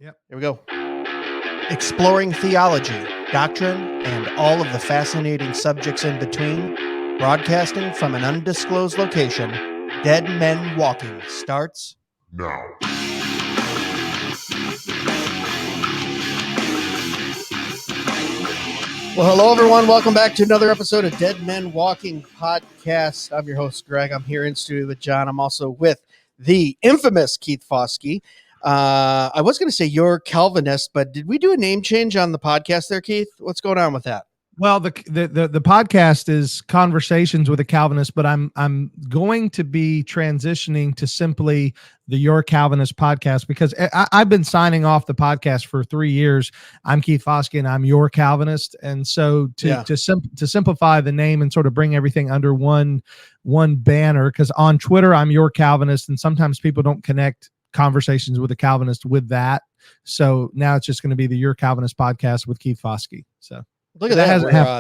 Yep. Here we go. Exploring theology, doctrine, and all of the fascinating subjects in between. Broadcasting from an undisclosed location, Dead Men Walking starts now. Well, hello, everyone. Welcome back to another episode of Dead Men Walking Podcast. I'm your host, Greg. I'm here in studio with John. I'm also with the infamous Keith Foskey. I was going to say you're Calvinist, but did we do a name change on the podcast there, Keith? What's going on with that? Well, the podcast is Conversations with a Calvinist, but I'm going to be transitioning to simply the Your Calvinist podcast because I've been signing off the podcast for 3 years. I'm Keith Foskey and I'm Your Calvinist, and so to simplify the name and sort of bring everything under one banner, because on Twitter I'm Your Calvinist, and sometimes people don't connect Conversations with a Calvinist with that. So now it's just going to be the Your Calvinist podcast with Keith Foskey. So. Look at that.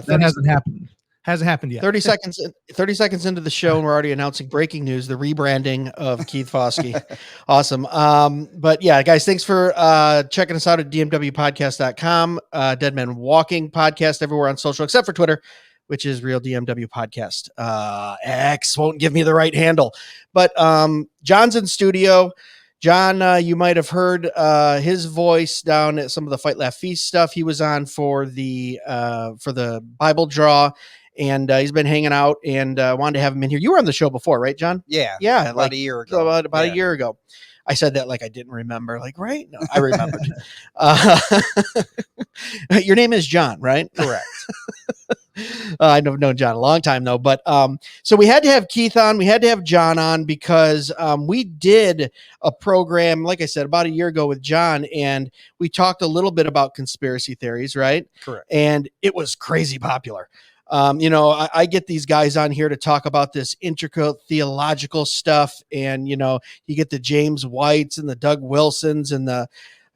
That hasn't happened. Hasn't happened yet. 30 seconds into the show, and we're already announcing breaking news, the rebranding of Keith Foskey. Awesome. But yeah, guys, thanks for checking us out at DMWpodcast.com. Dead Men Walking Podcast everywhere on social, except for Twitter, which is Real DMW Podcast. X won't give me the right handle. But John's in studio. John, you might have heard his voice down at some of the Fight Laugh Feast stuff. He was on for the Bible Draw, and he's been hanging out, and wanted to have him in here. You were on the show before, right, John? Yeah, about a year ago. About a year ago. I said that like I didn't remember. Like, right? No, I remembered. Your name is John, right? Correct. I've known John a long time though, but so we had to have Keith on, we had to have John on because we did a program, like I said, about a year ago with John, and we talked a little bit about conspiracy theories, right? Correct. And it was crazy popular. I get these guys on here to talk about this intricate theological stuff, and you get the James Whites and the Doug Wilsons and the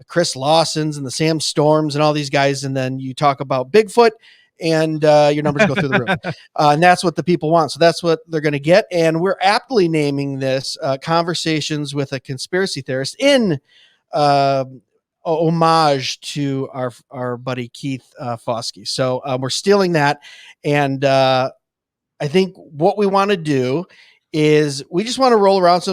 Chris Lawsons and the Sam Storms and all these guys, and then you talk about Bigfoot, and your numbers go through the roof. And that's what the people want. So that's what they're going to get. And we're aptly naming this Conversations with a Conspiracy Theorist in homage to our buddy Keith Foskey. So we're stealing that. And I think what we want to do is we just want to roll around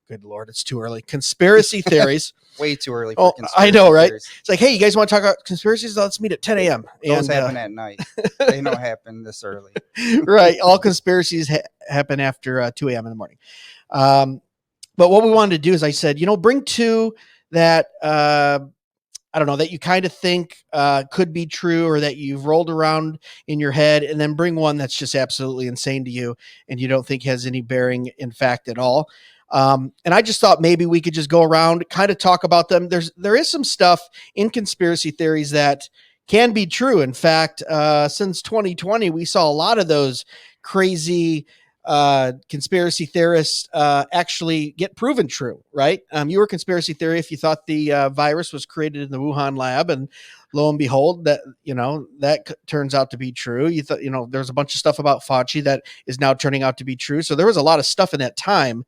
good Lord, it's too early. Conspiracy theories. Way too early. For I know, right? Theories. It's like, hey, you guys want to talk about conspiracies? Let's meet at 10 a.m. Those happen at night. They don't happen this early. Right. All conspiracies happen after 2 a.m. in the morning. But what we wanted to do is I said, bring two that, I don't know, that you kind of think could be true or that you've rolled around in your head, and then bring one that's just absolutely insane to you and you don't think has any bearing in fact at all. And I just thought maybe we could just go around, kind of talk about them. There is some stuff in conspiracy theories that can be true. In fact, since 2020, we saw a lot of those crazy conspiracy theorists actually get proven true, right? You were a conspiracy theory if you thought the virus was created in the Wuhan lab, and lo and behold, that that turns out to be true. You thought there's a bunch of stuff about Fauci that is now turning out to be true. So there was a lot of stuff in that time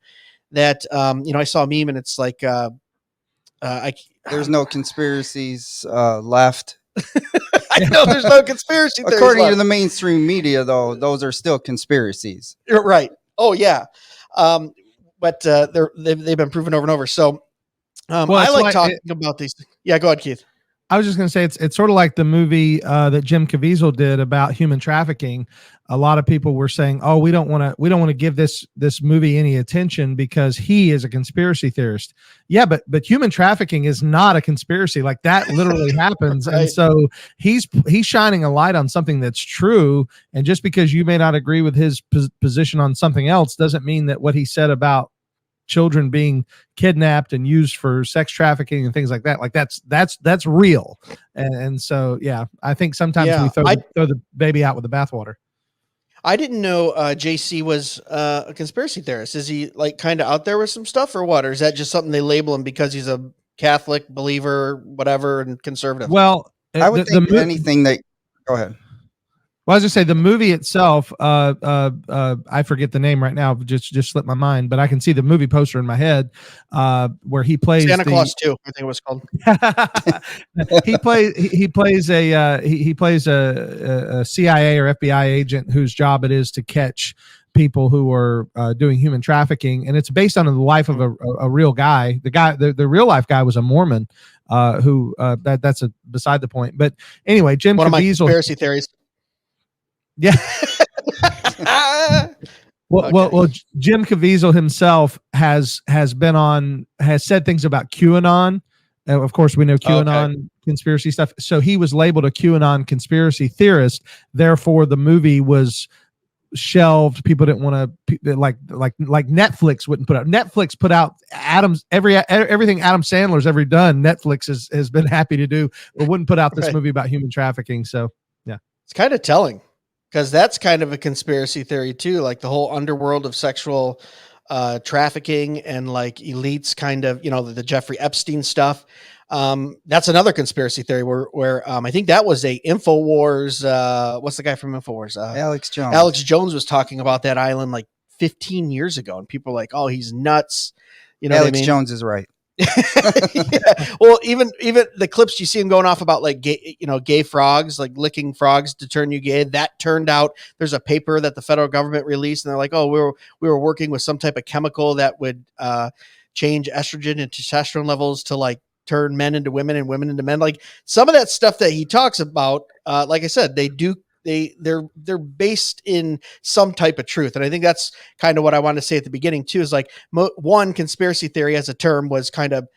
that I saw a meme, and it's like there's no conspiracies left. I know there's no conspiracy theories according left. to the mainstream media, though. Those are still conspiracies. You're right. Oh yeah, but they've been proven over and over. So I like talking about these. Yeah, go ahead, Keith. I was just going to say it's sort of like the movie that Jim Caviezel did about human trafficking. A lot of people were saying, "Oh, we don't want to give this movie any attention because he is a conspiracy theorist." Yeah, but human trafficking is not a conspiracy. Like that literally happens, right. And so he's shining a light on something that's true. And just because you may not agree with his position on something else doesn't mean that what he said about children being kidnapped and used for sex trafficking and things like that, like that's real. And so yeah, I think sometimes we throw the baby out with the bathwater. I didn't know JC was a conspiracy theorist. Is he like kind of out there with some stuff or what? Or is that just something they label him because he's a Catholic believer, whatever, and conservative? Well, I would think anything that. Go ahead. Well, I was just say the movie itself. I forget the name right now. Just slipped my mind, but I can see the movie poster in my head, where he plays Santa Claus 2, I think it was called. he plays a CIA or FBI agent whose job it is to catch people who are doing human trafficking, and it's based on the life of a real guy. The real life guy was a Mormon, who that's beside the point. But anyway, Jim One of my Caviezel, conspiracy theories. yeah. Well, Okay. well, Jim Caviezel himself has said things about QAnon. Of course, we know QAnon conspiracy stuff. So he was labeled a QAnon conspiracy theorist. Therefore, the movie was shelved. People didn't want to like Netflix wouldn't put out. Netflix put out everything Adam Sandler's ever done. Netflix has been happy to do, but wouldn't put out this movie about human trafficking. So yeah, it's kind of telling. Because that's kind of a conspiracy theory too, like the whole underworld of sexual trafficking and like elites, kind of, the Jeffrey Epstein stuff. That's another conspiracy theory where I think that was a InfoWars. What's the guy from InfoWars? Alex Jones. Alex Jones was talking about that island like 15 years ago, and people were like, "Oh, he's nuts." Alex Jones is right. Yeah. Well, even the clips you see him going off about like gay frogs, like licking frogs to turn you gay. That turned out there's a paper that the federal government released, and they're like, "Oh, we were working with some type of chemical that would change estrogen and testosterone levels to like turn men into women and women into men." Like some of that stuff that he talks about, like I said, they're based in some type of truth. And I think that's kind of what I want to say at the beginning too, is like one, conspiracy theory as a term was kind of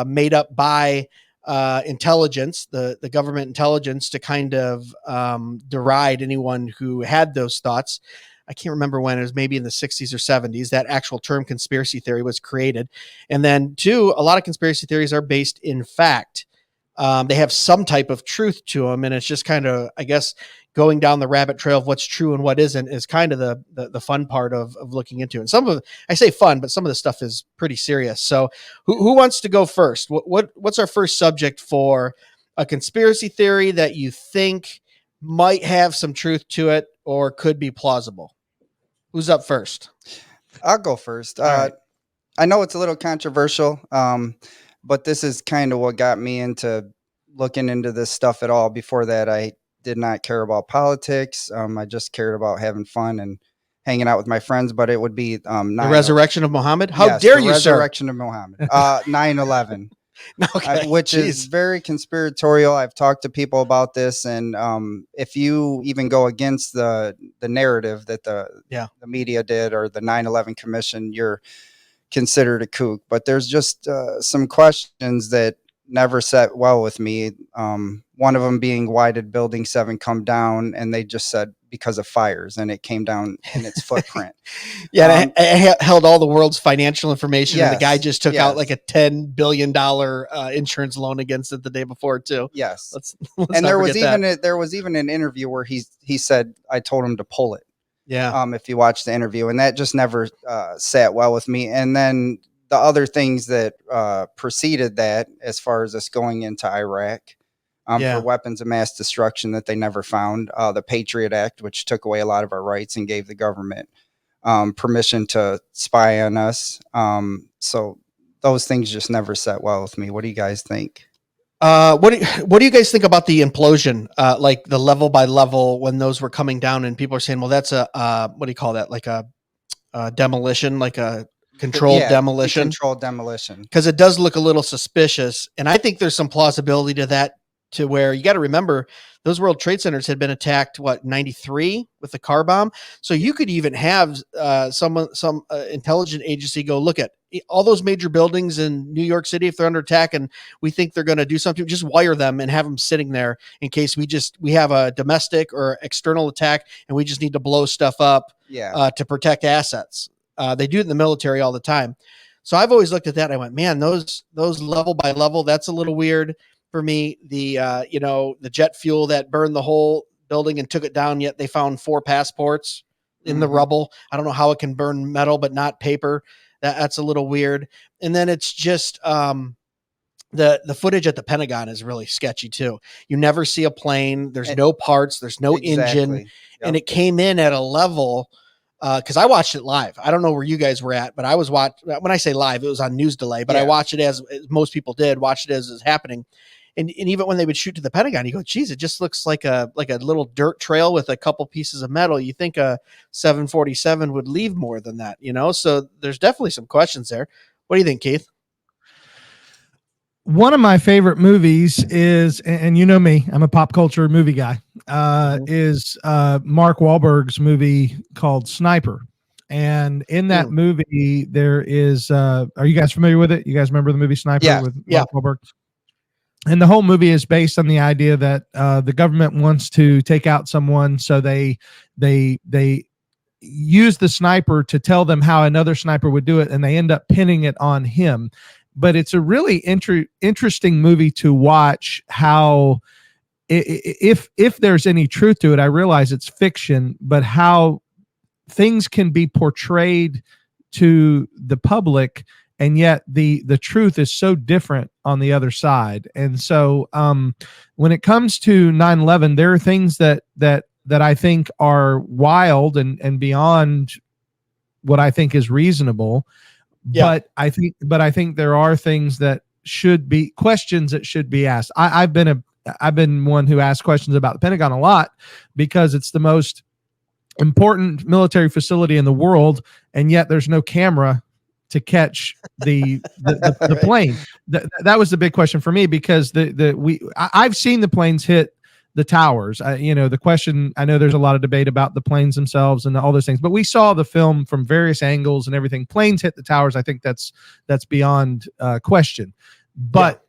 made up by intelligence, the government intelligence, to kind of deride anyone who had those thoughts. I can't remember when. It was maybe in the 60s or 70s that actual term conspiracy theory was created. And then two, a lot of conspiracy theories are based in fact. They have some type of truth to them, and it's just kind of, I guess, going down the rabbit trail of what's true and what isn't is kind of the fun part of looking into it. And some of it, I say fun, but some of the stuff is pretty serious. So who wants to go first? What's our first subject for a conspiracy theory that you think might have some truth to it or could be plausible? Who's up first? I'll go first. Right. I know it's a little controversial, but this is kind of what got me into looking into this stuff at all. Before that, I did not care about politics. I just cared about having fun and hanging out with my friends. But it would be the resurrection of Muhammad. How dare you, sir? Resurrection of Muhammad. 9/11. Okay. Which is very conspiratorial. I've talked to people about this, and if you even go against the narrative that the media did or the 9/11 Commission, you're considered a kook. But there's just some questions that never set well with me. One of them being, why did Building 7 come down? And they just said because of fires, and it came down in its footprint. It held all the world's financial information, yes, and the guy just took out like a $10 billion insurance loan against it the day before too. Yes. Let's and there was even an interview where he said, I told him to pull it. Yeah. If you watch the interview, and that just never sat well with me. And then the other things that preceded that, as far as us going into Iraq, for weapons of mass destruction that they never found, the Patriot Act, which took away a lot of our rights and gave the government permission to spy on us. So those things just never sat well with me. What do you guys think? What do you guys think about the implosion, like the level by level when those were coming down, and people are saying, well, that's a what do you call that? Like a demolition, like a controlled demolition. Controlled demolition. Because it does look a little suspicious, and I think there's some plausibility to that. To where you got to remember, those World Trade Centers had been attacked, 93 with the car bomb. So you could even have some intelligent agency go look at all those major buildings in New York City. If they're under attack and we think they're going to do something, just wire them and have them sitting there in case we have a domestic or external attack and we just need to blow stuff up to protect assets. They do it in the military all the time. So I've always looked at that. And I went, man, those level by level, that's a little weird. For me, the jet fuel that burned the whole building and took it down, yet they found 4 passports in the rubble. I don't know how it can burn metal but not paper. That's a little weird. And then it's just the footage at the Pentagon is really sketchy too. You never see a plane. There's no parts. There's no engine. Yep. And it came in at a level, because I watched it live. I don't know where you guys were at, but I was when I say live, it was on news delay, but I watched it as most people did, watched it as it's happening. And even when they would shoot to the Pentagon, you go, geez, it just looks like a little dirt trail with a couple pieces of metal. You think a 747 would leave more than that, So there's definitely some questions there. What do you think, Keith? One of my favorite movies is, and you know me, I'm a pop culture movie guy, is Mark Wahlberg's movie called Sniper. And in that movie, there is, are you guys familiar with it? You guys remember the movie Sniper with Mark Wahlberg? And the whole movie is based on the idea that the government wants to take out someone, so they use the sniper to tell them how another sniper would do it, and they end up pinning it on him. But it's a really interesting movie to watch. How, if there's any truth to it, I realize it's fiction, but how things can be portrayed to the public, and yet the truth is so different on the other side. And so when it comes to 9/11, there are things that I think are wild and beyond what I think is reasonable. Yeah. But I think there are things that should be questions that should be asked. I've been one who asks questions about the Pentagon a lot, because it's the most important military facility in the world, and yet there's no camera to catch the right. plane. That was the big question for me, because I've seen the planes hit the towers. The question, I know there's a lot of debate about the planes themselves and all those things, but we saw the film from various angles and everything. Planes hit the towers. I think that's beyond question, but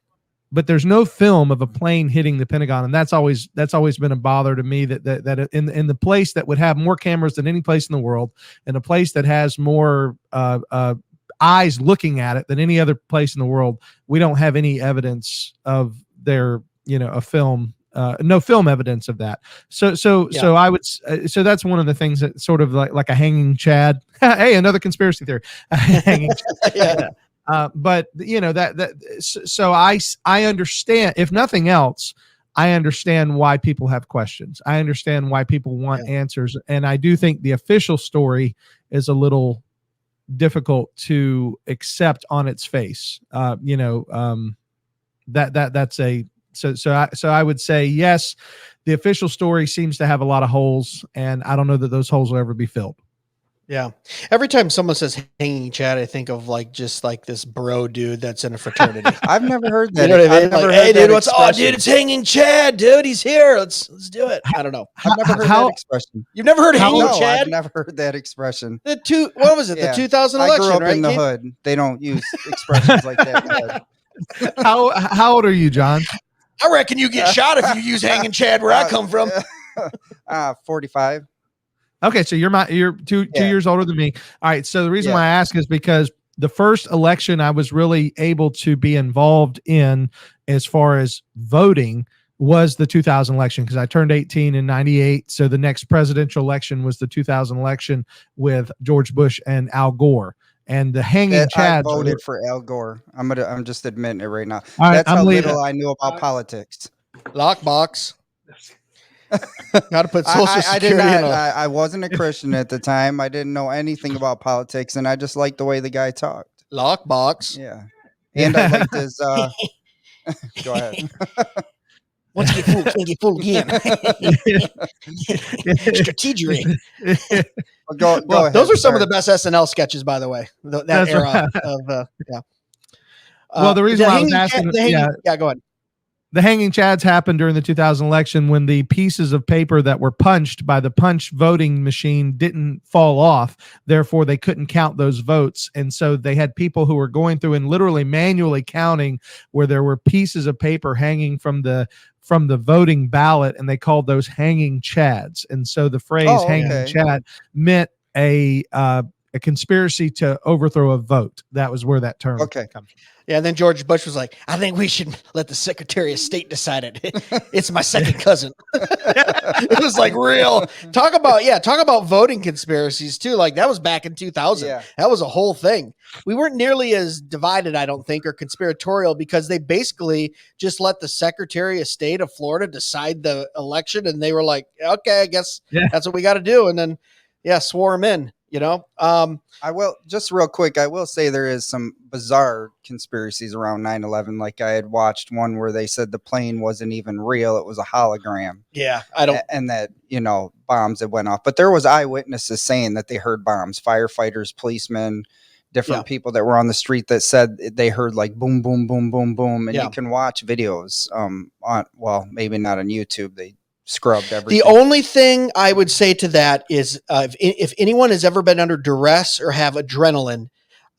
there's no film of a plane hitting the Pentagon. And that's always been a bother to me, that in the place that would have more cameras than any place in the world, and a place that has more eyes looking at it than any other place in the world, we don't have any evidence of their, a film. No film evidence of that. So I would. So that's one of the things that sort of like a hanging Chad. Hey, another conspiracy theory. Hanging Chad. But So I understand. If nothing else, I understand why people have questions. I understand why people want answers, and I do think the official story is a little difficult to accept on its face. That's a. So I would say, yes, the official story seems to have a lot of holes, and I don't know that those holes will ever be filled. Yeah. Every time someone says hanging Chad, I think of this bro dude that's in a fraternity. I've never heard that. You know what I mean? Hey, dude, dude, it's hanging Chad, dude. He's here. Let's do it. I don't know. I've never heard that expression. You've never heard hanging Chad? I've never heard that expression. What was it? The 2000 election, I grew up right? in the hood. They don't use expressions like that. How old are you, John? I reckon you get shot if you use hanging Chad where I come from. 45. Okay, so you're two years older than me. All right, so the reason why I ask is because the first election I was really able to be involved in as far as voting was the 2000 election, because I turned 18 in 98. So the next presidential election was the 2000 election with George Bush and Al Gore. And the hanging Chad. I voted for Al Gore. I'm just admitting it right now. All right, that's how little I knew about politics. Lockbox. Got to put Social Security I wasn't a Christian at the time. I didn't know anything about politics, and I just liked the way the guy talked. Lockbox. Yeah. And I liked his go ahead. Once you get fooled, can't get fooled again. Strategery. Go ahead. Those are some of the best SNL sketches, by the way. That era of well, the reason why I was asking, go ahead. The hanging Chads happened during the 2000 election when the pieces of paper that were punched by the punch voting machine didn't fall off. Therefore, they couldn't count those votes. And so they had people who were going through and literally manually counting where there were pieces of paper hanging from the voting ballot, and they called those hanging Chads. And so the phrase hanging Chad meant a a conspiracy to overthrow a vote. That was where that term comes from. Yeah, and then George Bush was like, I think we should let the Secretary of State decide it. It's my second cousin. It was like real. Talk about voting conspiracies too. Like that was back in 2000. Yeah. That was a whole thing. We weren't nearly as divided, I don't think, or conspiratorial because they basically just let the Secretary of State of Florida decide the election. And they were like, okay, I guess that's what we got to do. And then, swore him in. I will just real quick. I will say there is some bizarre conspiracies around 9/11. Like I had watched one where they said the plane wasn't even real; it was a hologram. Yeah, and that bombs that went off. But there was eyewitnesses saying that they heard bombs. Firefighters, policemen, different people that were on the street that said they heard like boom, boom, boom, boom, boom. And you can watch videos. Maybe not on YouTube. They scrubbed everything. The only thing I would say to that is if anyone has ever been under duress or have adrenaline,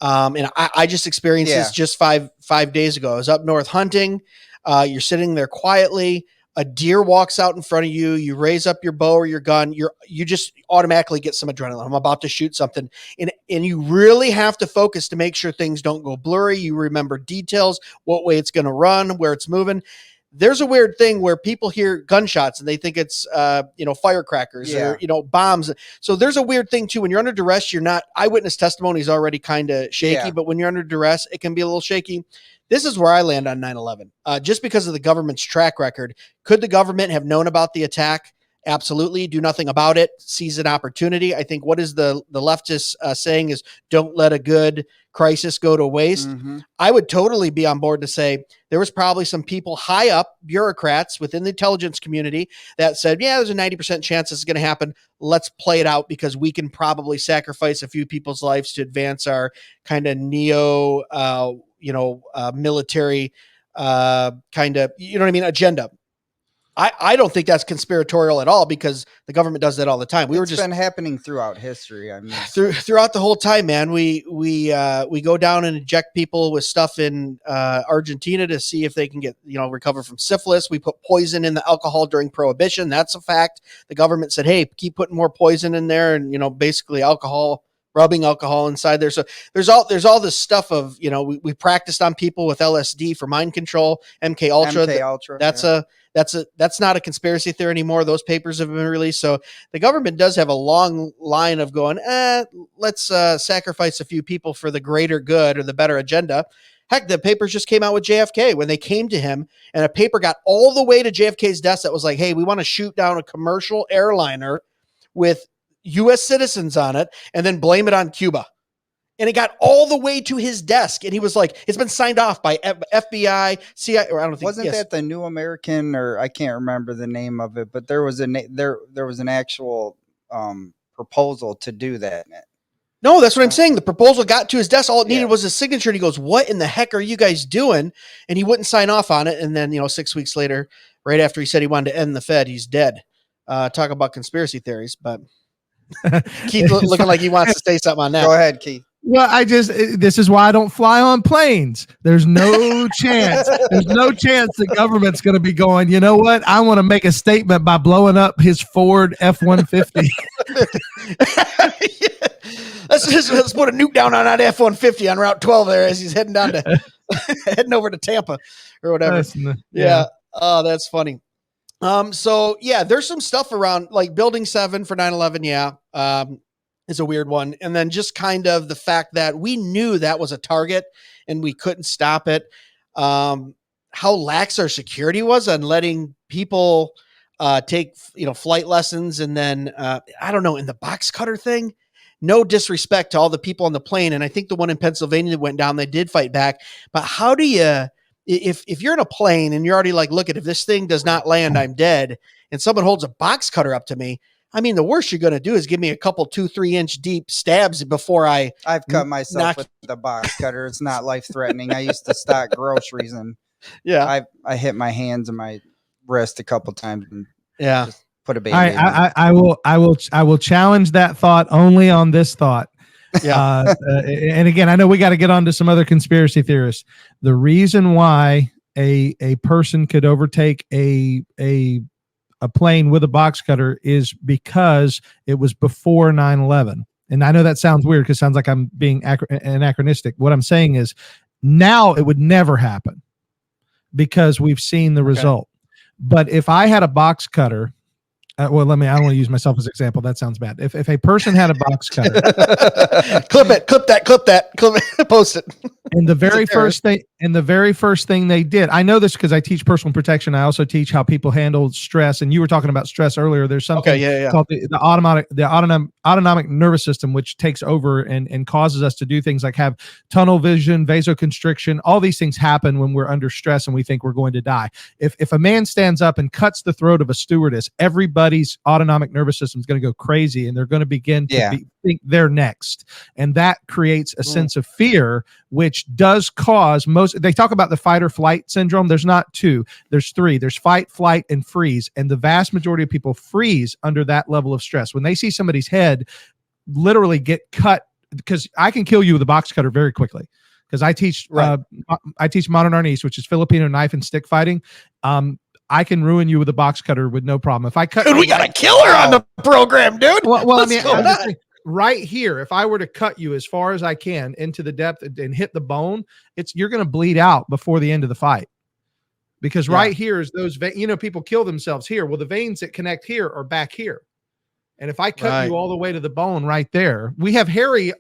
and I just experienced this just five days ago. I was up north hunting. You're sitting there quietly. A deer walks out in front of you. You raise up your bow or your gun. You just automatically get some adrenaline. I'm about to shoot something. And you really have to focus to make sure things don't go blurry. You remember details, what way it's going to run, where it's moving. There's a weird thing where people hear gunshots and they think it's, firecrackers or, bombs. So there's a weird thing too. When you're under duress, you're not, eyewitness testimony is already kind of shaky, but when you're under duress, it can be a little shaky. This is where I land on 9/11. Just because of the government's track record. Could the government have known about the attack? Absolutely. Do nothing about it. Seize an opportunity. I think what is the leftist saying is don't let a good crisis go to waste. Mm-hmm. I would totally be on board to say there was probably some people high up, bureaucrats within the intelligence community that said, there's a 90% chance this is going to happen. Let's play it out because we can probably sacrifice a few people's lives to advance our kind of military agenda. I don't think that's conspiratorial at all because the government does that all the time. It's been happening throughout history. I mean, throughout the whole time, man. We go down and inject people with stuff in Argentina to see if they can get recover from syphilis. We put poison in the alcohol during Prohibition. That's a fact. The government said, "Hey, keep putting more poison in there," and basically rubbing alcohol inside there. So there's all this stuff of we practiced on people with LSD for mind control, MK Ultra. That's not a conspiracy theory anymore. Those papers have been released. So the government does have a long line of going, let's sacrifice a few people for the greater good or the better agenda. Heck, the papers just came out with JFK when they came to him, and a paper got all the way to JFK's desk that was like, hey, we want to shoot down a commercial airliner with U.S. citizens on it and then blame it on Cuba. And it got all the way to his desk. And he was like, it's been signed off by FBI, CIA, or I don't think. Wasn't that the New American, or I can't remember the name of it, but there was an actual proposal to do that. No, that's what I'm saying. The proposal got to his desk. All it needed was his signature. And he goes, what in the heck are you guys doing? And he wouldn't sign off on it. And then, 6 weeks later, right after he said he wanted to end the Fed, he's dead. Talk about conspiracy theories, but Keith looking like he wants to say something on that. Go ahead, Keith. Well, this is why I don't fly on planes. There's no chance. There's no chance the government's going to be going, you know what? I want to make a statement by blowing up his Ford F-150. Let's put a nuke down on that F-150 on Route 12 there as he's heading over to Tampa or whatever. Oh, that's funny. There's some stuff around like Building 7 for 9/11. Is a weird one. And then just kind of the fact that we knew that was a target and we couldn't stop it. How lax our security was on letting people take, flight lessons. And then, I don't know, in the box cutter thing, no disrespect to all the people on the plane. And I think the one in Pennsylvania that went down, they did fight back. But how do you, if you're in a plane and you're already like, look at, if this thing does not land, I'm dead. And someone holds a box cutter up to me. I mean, the worst you're going to do is give me a couple 2-3 inch deep stabs before I've cut myself with the box cutter. It's not life threatening. I used to stock groceries and I hit my hands and my wrist a couple times and just put a Band-Aid on. I will challenge that thought only on this thought. Yeah. And again, I know we got to get on to some other conspiracy theorists. The reason why a person could overtake a plane with a box cutter is because it was before 9/11. And I know that sounds weird because it sounds like I'm being anachronistic. What I'm saying is now it would never happen because we've seen the result. But if I had a box cutter, I don't want to use myself as an example. That sounds bad. If a person had a box cutter, clip it, post it. And the very first thing they did, I know this because I teach personal protection. I also teach how people handle stress. And you were talking about stress earlier. There's something called the autonomic nervous system, which takes over and causes us to do things like have tunnel vision, vasoconstriction. All these things happen when we're under stress and we think we're going to die. If a man stands up and cuts the throat of a stewardess, everybody's autonomic nervous system is going to go crazy, and they're going to begin to think they're next. And that creates a sense of fear, which does cause they talk about the fight or flight syndrome. There's not two, there's three. There's fight, flight, and freeze. And the vast majority of people freeze under that level of stress. When they see somebody's head literally get cut, because I can kill you with a box cutter very quickly. Because I teach modern arnis, which is Filipino knife and stick fighting. I can ruin you with a box cutter with no problem. If I cut, dude, we got a killer on the program, dude. Well, I mean, right here, if I were to cut you as far as I can into the depth and hit the bone, you're going to bleed out before the end of the fight. Because right here is those, people kill themselves here. Well, the veins that connect here are back here. And if I cut you all the way to the bone right there, we have hairy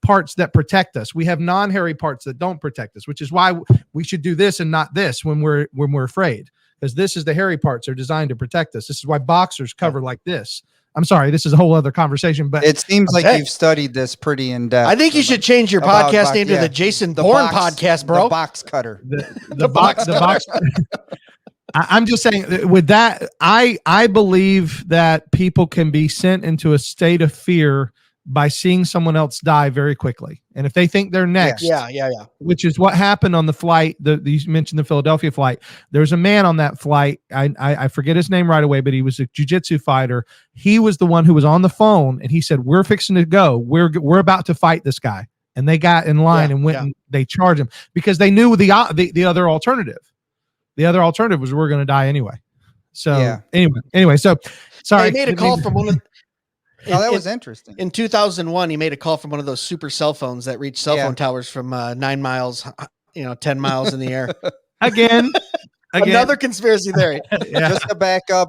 parts that protect us. We have non-hairy parts that don't protect us, which is why we should do this and not this when we're afraid. Because this is the hairy parts are designed to protect us. This is why boxers cover like this. I'm sorry, this is a whole other conversation, but it seems like you've studied this pretty in depth. I think you should change your podcast name to the Jason Bourne podcast, bro. The box cutter. The box. I'm just saying with that, I believe that people can be sent into a state of fear by seeing someone else die very quickly. And if they think they're next, which is what happened on the flight, you mentioned the Philadelphia flight. There's a man on that flight. I forget his name right away, but he was a jiu-jitsu fighter. He was the one who was on the phone, and he said, "We're fixing to go. We're about to fight this guy." And they got in line and went and they charged him because they knew the other alternative. The other alternative was we're going to die anyway. So anyway, so sorry. They made a call from one of. That was interesting. In 2001, he made a call from one of those super cell phones that reach cell phone towers from 9 miles, 10 miles in the air. Again. Another conspiracy theory. Just to back up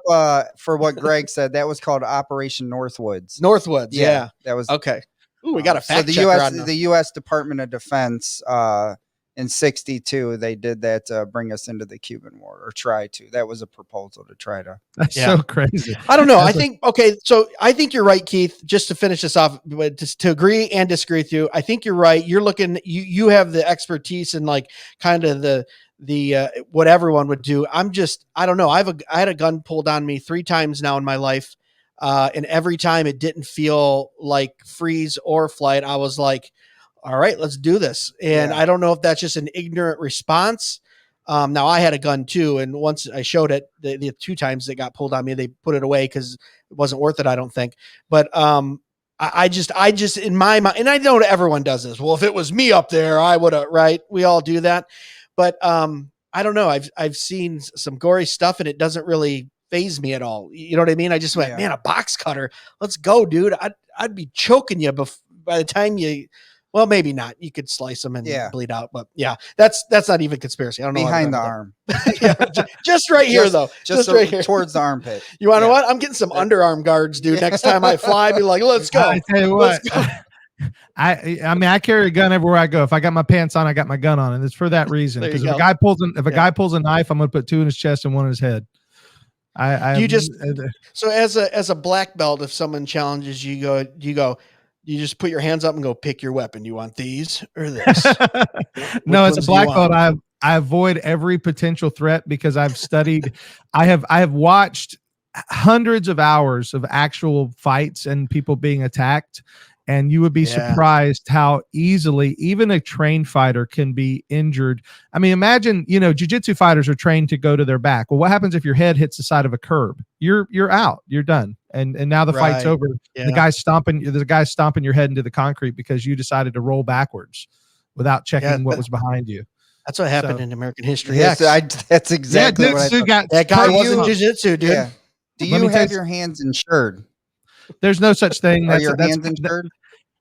for what Greg said, that was called Operation Northwoods. That was okay. Ooh, we got a fact checker. The U.S. Department of Defense in 1962, they did that to bring us into the Cuban War, or try to. That was a proposal to try to. That's so crazy. I don't know. I think you're right, Keith. Just to finish this off, but just to agree and disagree with you, I think you're right. You're looking. You have the expertise in like kind of the what everyone would do. I don't know. I had a gun pulled on me 3 times now in my life, and every time it didn't feel like freeze or flight. I was like, all right, let's do this. And I don't know if that's just an ignorant response. Now I had a gun too. And once I showed it, the 2 times it got pulled on me, they put it away because it wasn't worth it, I don't think. But I just in my mind, and I know everyone does this. Well, if it was me up there, I would have, right? We all do that. But I don't know. I've seen some gory stuff and it doesn't really faze me at all. You know what I mean? I just went, man, a box cutter. Let's go, dude. I'd be choking you by the time you. Well, maybe not. You could slice them and bleed out, but that's not even conspiracy. I don't know. Behind the arm. Just right here, though. Just right here. Towards the armpit. You want to know what? I'm getting some underarm guards, dude. Next time I fly, be like, let's go. I tell you what. I mean, I carry a gun everywhere I go. If I got my pants on, I got my gun on, and it's for that reason. Because if a guy pulls a knife, I'm going to put 2 in his chest and 1 in his head. So as a black belt, if someone challenges you, you just put your hands up and go, pick your weapon. You want these or this? No, as a black belt, I avoid every potential threat because I've studied. I have watched hundreds of hours of actual fights and people being attacked. And you would be surprised how easily even a trained fighter can be injured. I mean, imagine, jiu-jitsu fighters are trained to go to their back. Well, what happens if your head hits the side of a curb? You're out. You're done. And now the fight's over. Yeah. The guy's stomping your head into the concrete because you decided to roll backwards without checking what was behind you. That's what happened in American History. Yes, that's exactly what I thought. That guy wasn't jiu-jitsu, dude. Yeah. Do you have your hands insured? There's no such thing. Are your hands insured?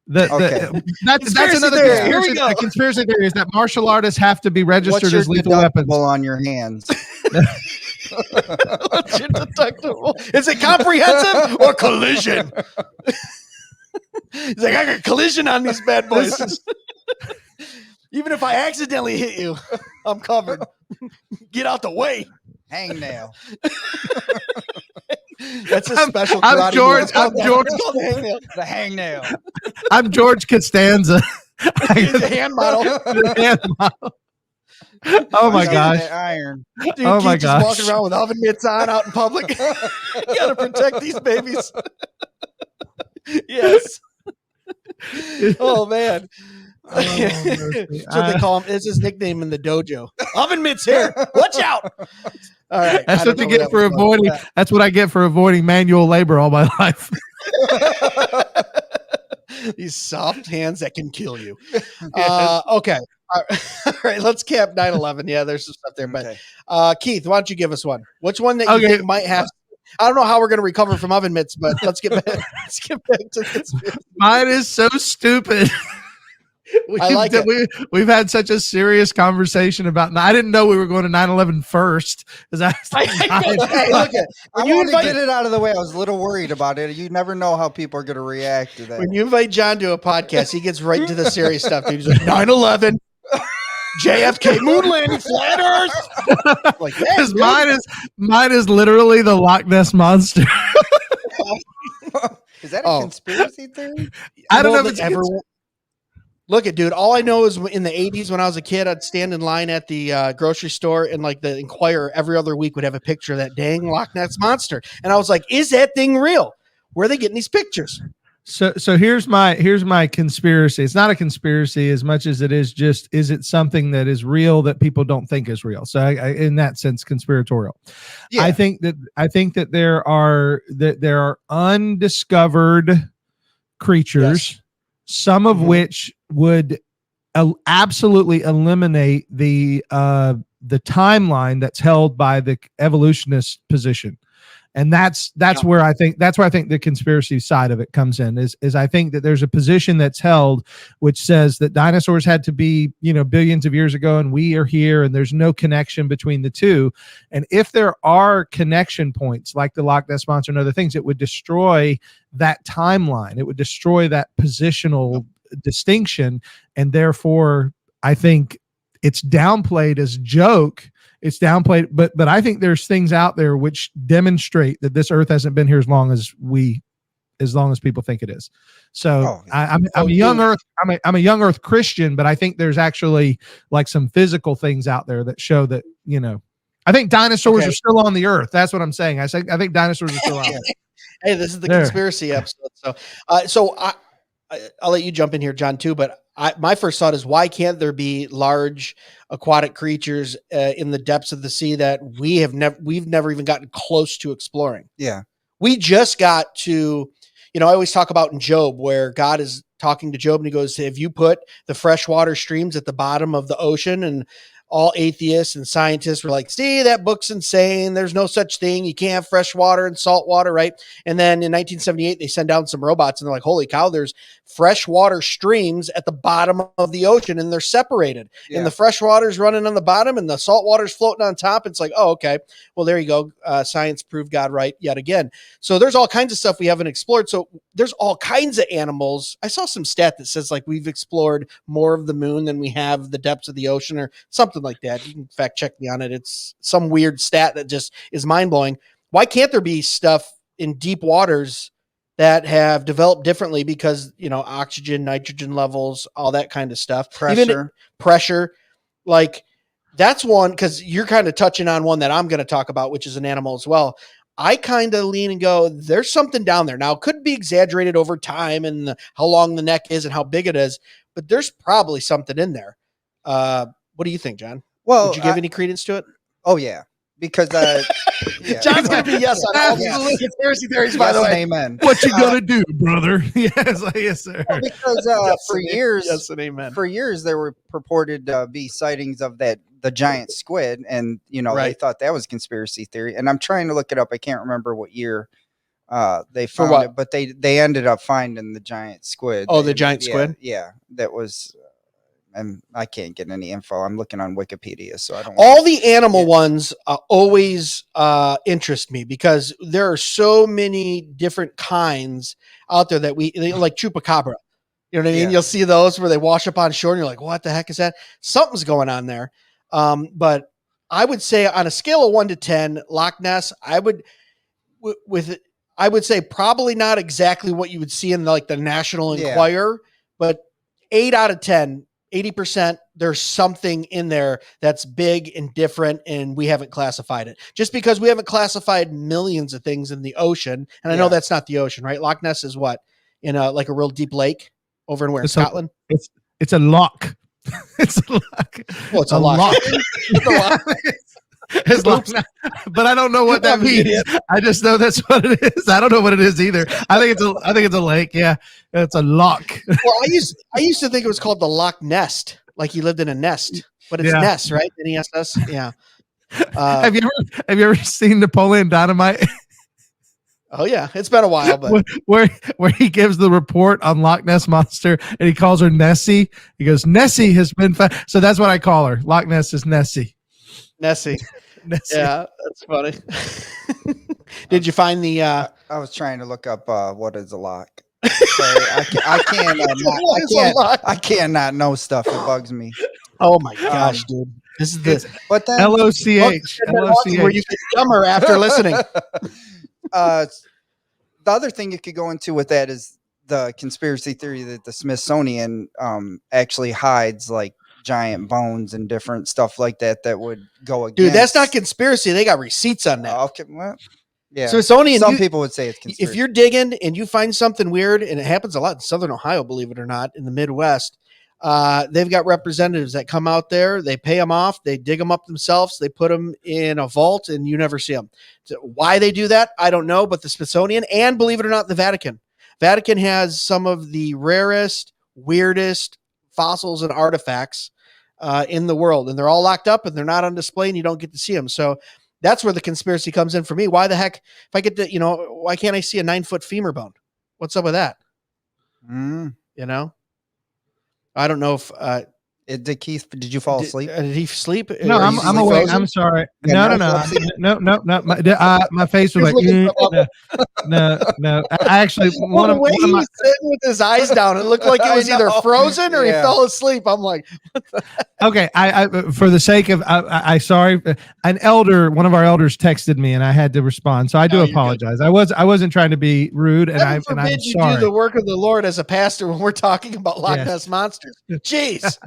That's another theory. Here we conspiracy. go. A conspiracy theory is that martial artists have to be What's registered your as lethal weapons. deductible on your hands? What's your deductible? Is it comprehensive or collision? He's like, I got collision on these bad boys. Even if I accidentally hit you, I'm covered. Get out the way. Hangnail. That's a special. I'm George. I'm George. The hangnail. I'm George Costanza. The hand model. The hand model. Oh my gosh! Iron. Dude, oh my gosh! Just walking around with oven mitts on out in public. You gotta protect these babies. Yes. Oh man. Oh, That's what they call him. It's his nickname in the dojo. Oven mitts here. Watch out. All right. That's what you get for avoiding. That's what I get for avoiding manual labor all my life. These soft hands that can kill you. Okay. All right. Let's cap 9/11. Yeah, there's some stuff there. But Keith, why don't you give us one? Which one that you think might have? I don't know how we're going to recover from oven mitts, but let's get back. Let's get back to this. Mine is so stupid. I like it. We've had such a serious conversation about. I didn't know we were going to 9/11 first. Hey, look at. I wanted to get it out of the way. I was a little worried about it. You never know how people are going to react to that. When you invite John to a podcast, he gets right into the serious stuff. Dude. He's like 9/11. JFK moon landing, flat Earth. Like mine is literally the Loch Ness monster. Is that a conspiracy theory? I don't know if it's ever. Look at dude. All I know is in the 80s when I was a kid, I'd stand in line at the grocery store, and like the Inquirer every other week would have a picture of that dang Loch Ness monster, and I was like, "Is that thing real? Where are they getting these pictures?" So here's my conspiracy. It's not a conspiracy as much as it is just, is it something that is real that people don't think is real? So I in that sense, conspiratorial. Yeah. I think that there are undiscovered creatures, yes, some of which would absolutely eliminate the timeline that's held by the evolutionist position. And that's where I think the conspiracy side of it comes in is I think that there's a position that's held which says that dinosaurs had to be, billions of years ago and we are here and there's no connection between the two. And if there are connection points like the Loch Ness monster and other things, it would destroy that timeline. It would destroy that positional distinction. And therefore, I think it's downplayed as joke. It's downplayed, but I think there's things out there which demonstrate that this Earth hasn't been here as long as people think it is. So I'm a young Earth. I'm a young Earth Christian, but I think there's actually like some physical things out there that show that I think dinosaurs are still on the Earth. That's what I'm saying. I think dinosaurs are still out there. Hey, this is the conspiracy episode. So I'll let you jump in here, John, too. But my first thought is, why can't there be large aquatic creatures in the depths of the sea that we've never even gotten close to exploring? Yeah, we just got to, I always talk about in Job where God is talking to Job and he goes, "Have you put the freshwater streams at the bottom of the ocean?" And all atheists and scientists were like, "See, that book's insane. There's no such thing. You can't have fresh water and salt water," right? And then in 1978, they send down some robots and they're like, "Holy cow, there's freshwater streams at the bottom of the ocean and they're separated. Yeah. And the fresh water's running on the bottom and the salt water's floating on top." It's like, oh, okay. Well, there you go. Science proved God right yet again. So there's all kinds of stuff we haven't explored. So there's all kinds of animals. I saw some stat that says like we've explored more of the moon than we have the depths of the ocean or something like that. You can fact check me on it. It's some weird stat that just is mind blowing. Why can't there be stuff in deep waters that have developed differently because, oxygen, nitrogen levels, all that kind of stuff. Pressure. Like that's one, because you're kind of touching on one that I'm going to talk about, which is an animal as well. I kind of lean and go, there's something down there. Now, it could be exaggerated over time and how long the neck is and how big it is, but there's probably something in there. What do you think, John? Well, would you give any credence to it? Oh, yeah. Because John's going to be yes on all these conspiracy theories, by the way. Amen. What you going to do, brother? Yes, sir. Well, because for years, yes and amen. For years, there were purported to be sightings of the giant squid, and they thought that was conspiracy theory. And I'm trying to look it up. I can't remember what year They For found what? it, but they ended up finding the giant squid. Oh, the giant squid? Yeah, that was. And I can't get any info. I'm looking on Wikipedia, so I don't. All the animal ones always interest me because there are so many different kinds out there that like chupacabra. You know what I mean? Yeah. You'll see those where they wash up on shore and you're like, what the heck is that? Something's going on there. But I would say on a scale of 1 to 10, Loch Ness, I would say probably not exactly what you would see in like the National Enquirer, but 8 out of 10, 80%, there's something in there that's big and different, and we haven't classified it. Just because we haven't classified millions of things in the ocean, and I know that's not the ocean, right? Loch Ness is what? In a real deep lake over in where? Scotland? It's a loch. It's a loch. Well, it's a loch. It's a loch. It's but I don't know what that means. I just know that's what it is. I don't know what it is either. I think it's a lake. Yeah, it's a loch. Well, I used to think it was called the Loch Nest, like he lived in a nest, but it's Ness, right? N-E-S-S. Yeah. Have you ever seen Napoleon Dynamite? Oh yeah, it's been a while, but where he gives the report on Loch Ness monster and he calls her Nessie. He goes, Nessie has been found. So that's what I call her. Loch Ness is Nessie. Nessie. Yeah, that's funny. Did you find the? I was trying to look up what is a loch. Sorry, I cannot know stuff. It bugs me. Oh my gosh, dude! This is the but then LOCH where you get dumber after listening. The other thing you could go into with that is the conspiracy theory that the Smithsonian actually hides like giant bones and different stuff like that would go against. Dude, that's not conspiracy. They got receipts on that. Okay, well, yeah. Smithsonian. Some people would say it's conspiracy. If you're digging and you find something weird, and it happens a lot in Southern Ohio, believe it or not, in the Midwest, they've got representatives that come out there. They pay them off. They dig them up themselves. They put them in a vault, and you never see them. So why they do that, I don't know. But the Smithsonian, and believe it or not, the Vatican has some of the rarest, weirdest fossils and artifacts in the world, and they're all locked up and they're not on display and you don't get to see them. So that's where the conspiracy comes in for me. Why the heck, if I get to, why can't I see a 9-foot femur bone? What's up with that? You know, I don't know if, did Keith, did you fall asleep? Did he sleep? No, I'm awake. Frozen? I'm sorry. No. My face was like, no. I actually, one of my, sitting with his eyes down. It looked like it was either frozen or he fell asleep. I'm like, what the heck? Okay. I for the sake of, I sorry, one of our elders texted me and I had to respond. So I do apologize. I wasn't trying to be rude, and I'm sorry. You do the work of the Lord as a pastor when we're talking about Loch Ness monsters. Jeez.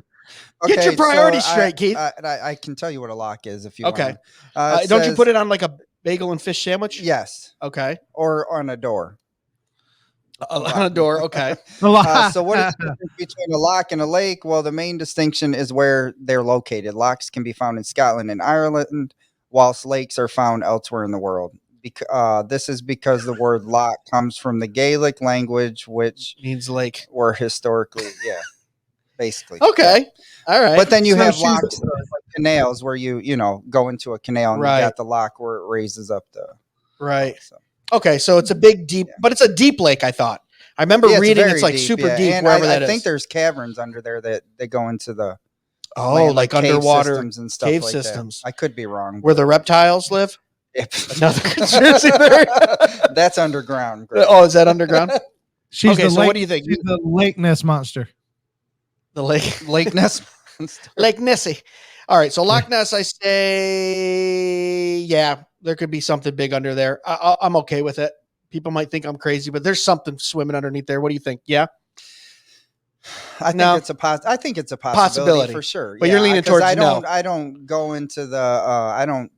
Okay, get your priorities straight, Keith. I can tell you what a loch is if you want. Okay. Don't you put it on like a bagel and fish sandwich? Yes. Okay. Or on a door. On a door. Okay. So what is the difference between a loch and a lake? Well, the main distinction is where they're located. Lochs can be found in Scotland and Ireland, whilst lakes are found elsewhere in the world. This is because the word loch comes from the Gaelic language, which means lake. Or historically, basically. Okay. All right. But then you have lochs that are like canals where you go into a canal and you got the loch where it raises up the. Right. So. Okay. So it's a big, deep, but it's a deep lake, I thought. I remember reading it's like deep, super deep, and wherever that is. I think there's caverns under there that go into the. Like underwater systems and stuff cave like systems. That. I could be wrong. Where the reptiles live? Another conspiracy theory. That's underground. Greg. Oh, is that underground? She's the so what do you think? She's the Lake Ness monster. The Lake Ness monster. Lake Nessie. All right, so Loch Ness, I say, there could be something big under there. I'm okay with it. People might think I'm crazy, but there's something swimming underneath there. What do you think? Yeah. I think it's a possibility for sure. But you're leaning towards I don't go into the I don't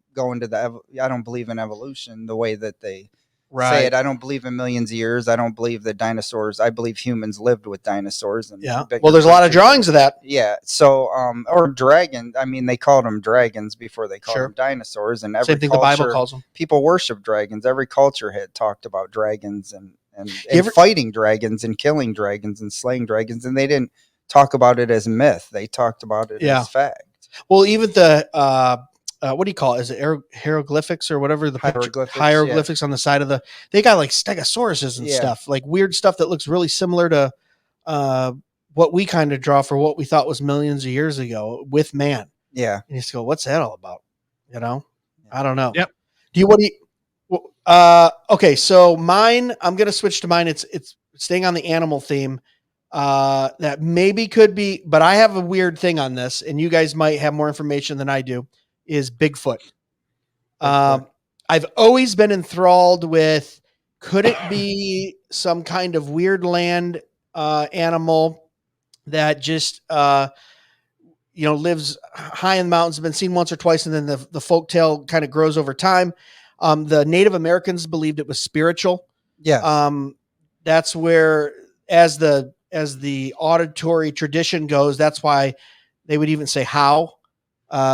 believe in evolution the way that they say it. I don't believe in millions of years. I don't believe that dinosaurs. I believe humans lived with dinosaurs. And well, there's a lot of drawings of that. Yeah. So, or dragons. I mean, they called them dragons before they called them dinosaurs. And every same thing the Bible calls them. People worship dragons. Every culture had talked about dragons and fighting dragons and killing dragons and slaying dragons, and they didn't talk about it as myth. They talked about it as fact. Well, even the what do you call it? Is it hieroglyphics or whatever the hieroglyphics on the side of they got like stegosauruses and stuff, like weird stuff that looks really similar to what we kind of draw for what we thought was millions of years ago with man. Yeah. And you just go, what's that all about? You know, I don't know. Yep. Okay. So mine, I'm going to switch to mine. It's staying on the animal theme. That maybe could be, but I have a weird thing on this, and you guys might have more information than I do, is Bigfoot. I've always been enthralled with, could it be some kind of weird land animal that just, lives high in the mountains, been seen once or twice, and then the folktale kind of grows over time. The Native Americans believed it was spiritual. Yeah. That's where, as the auditory tradition goes, that's why they would even say how,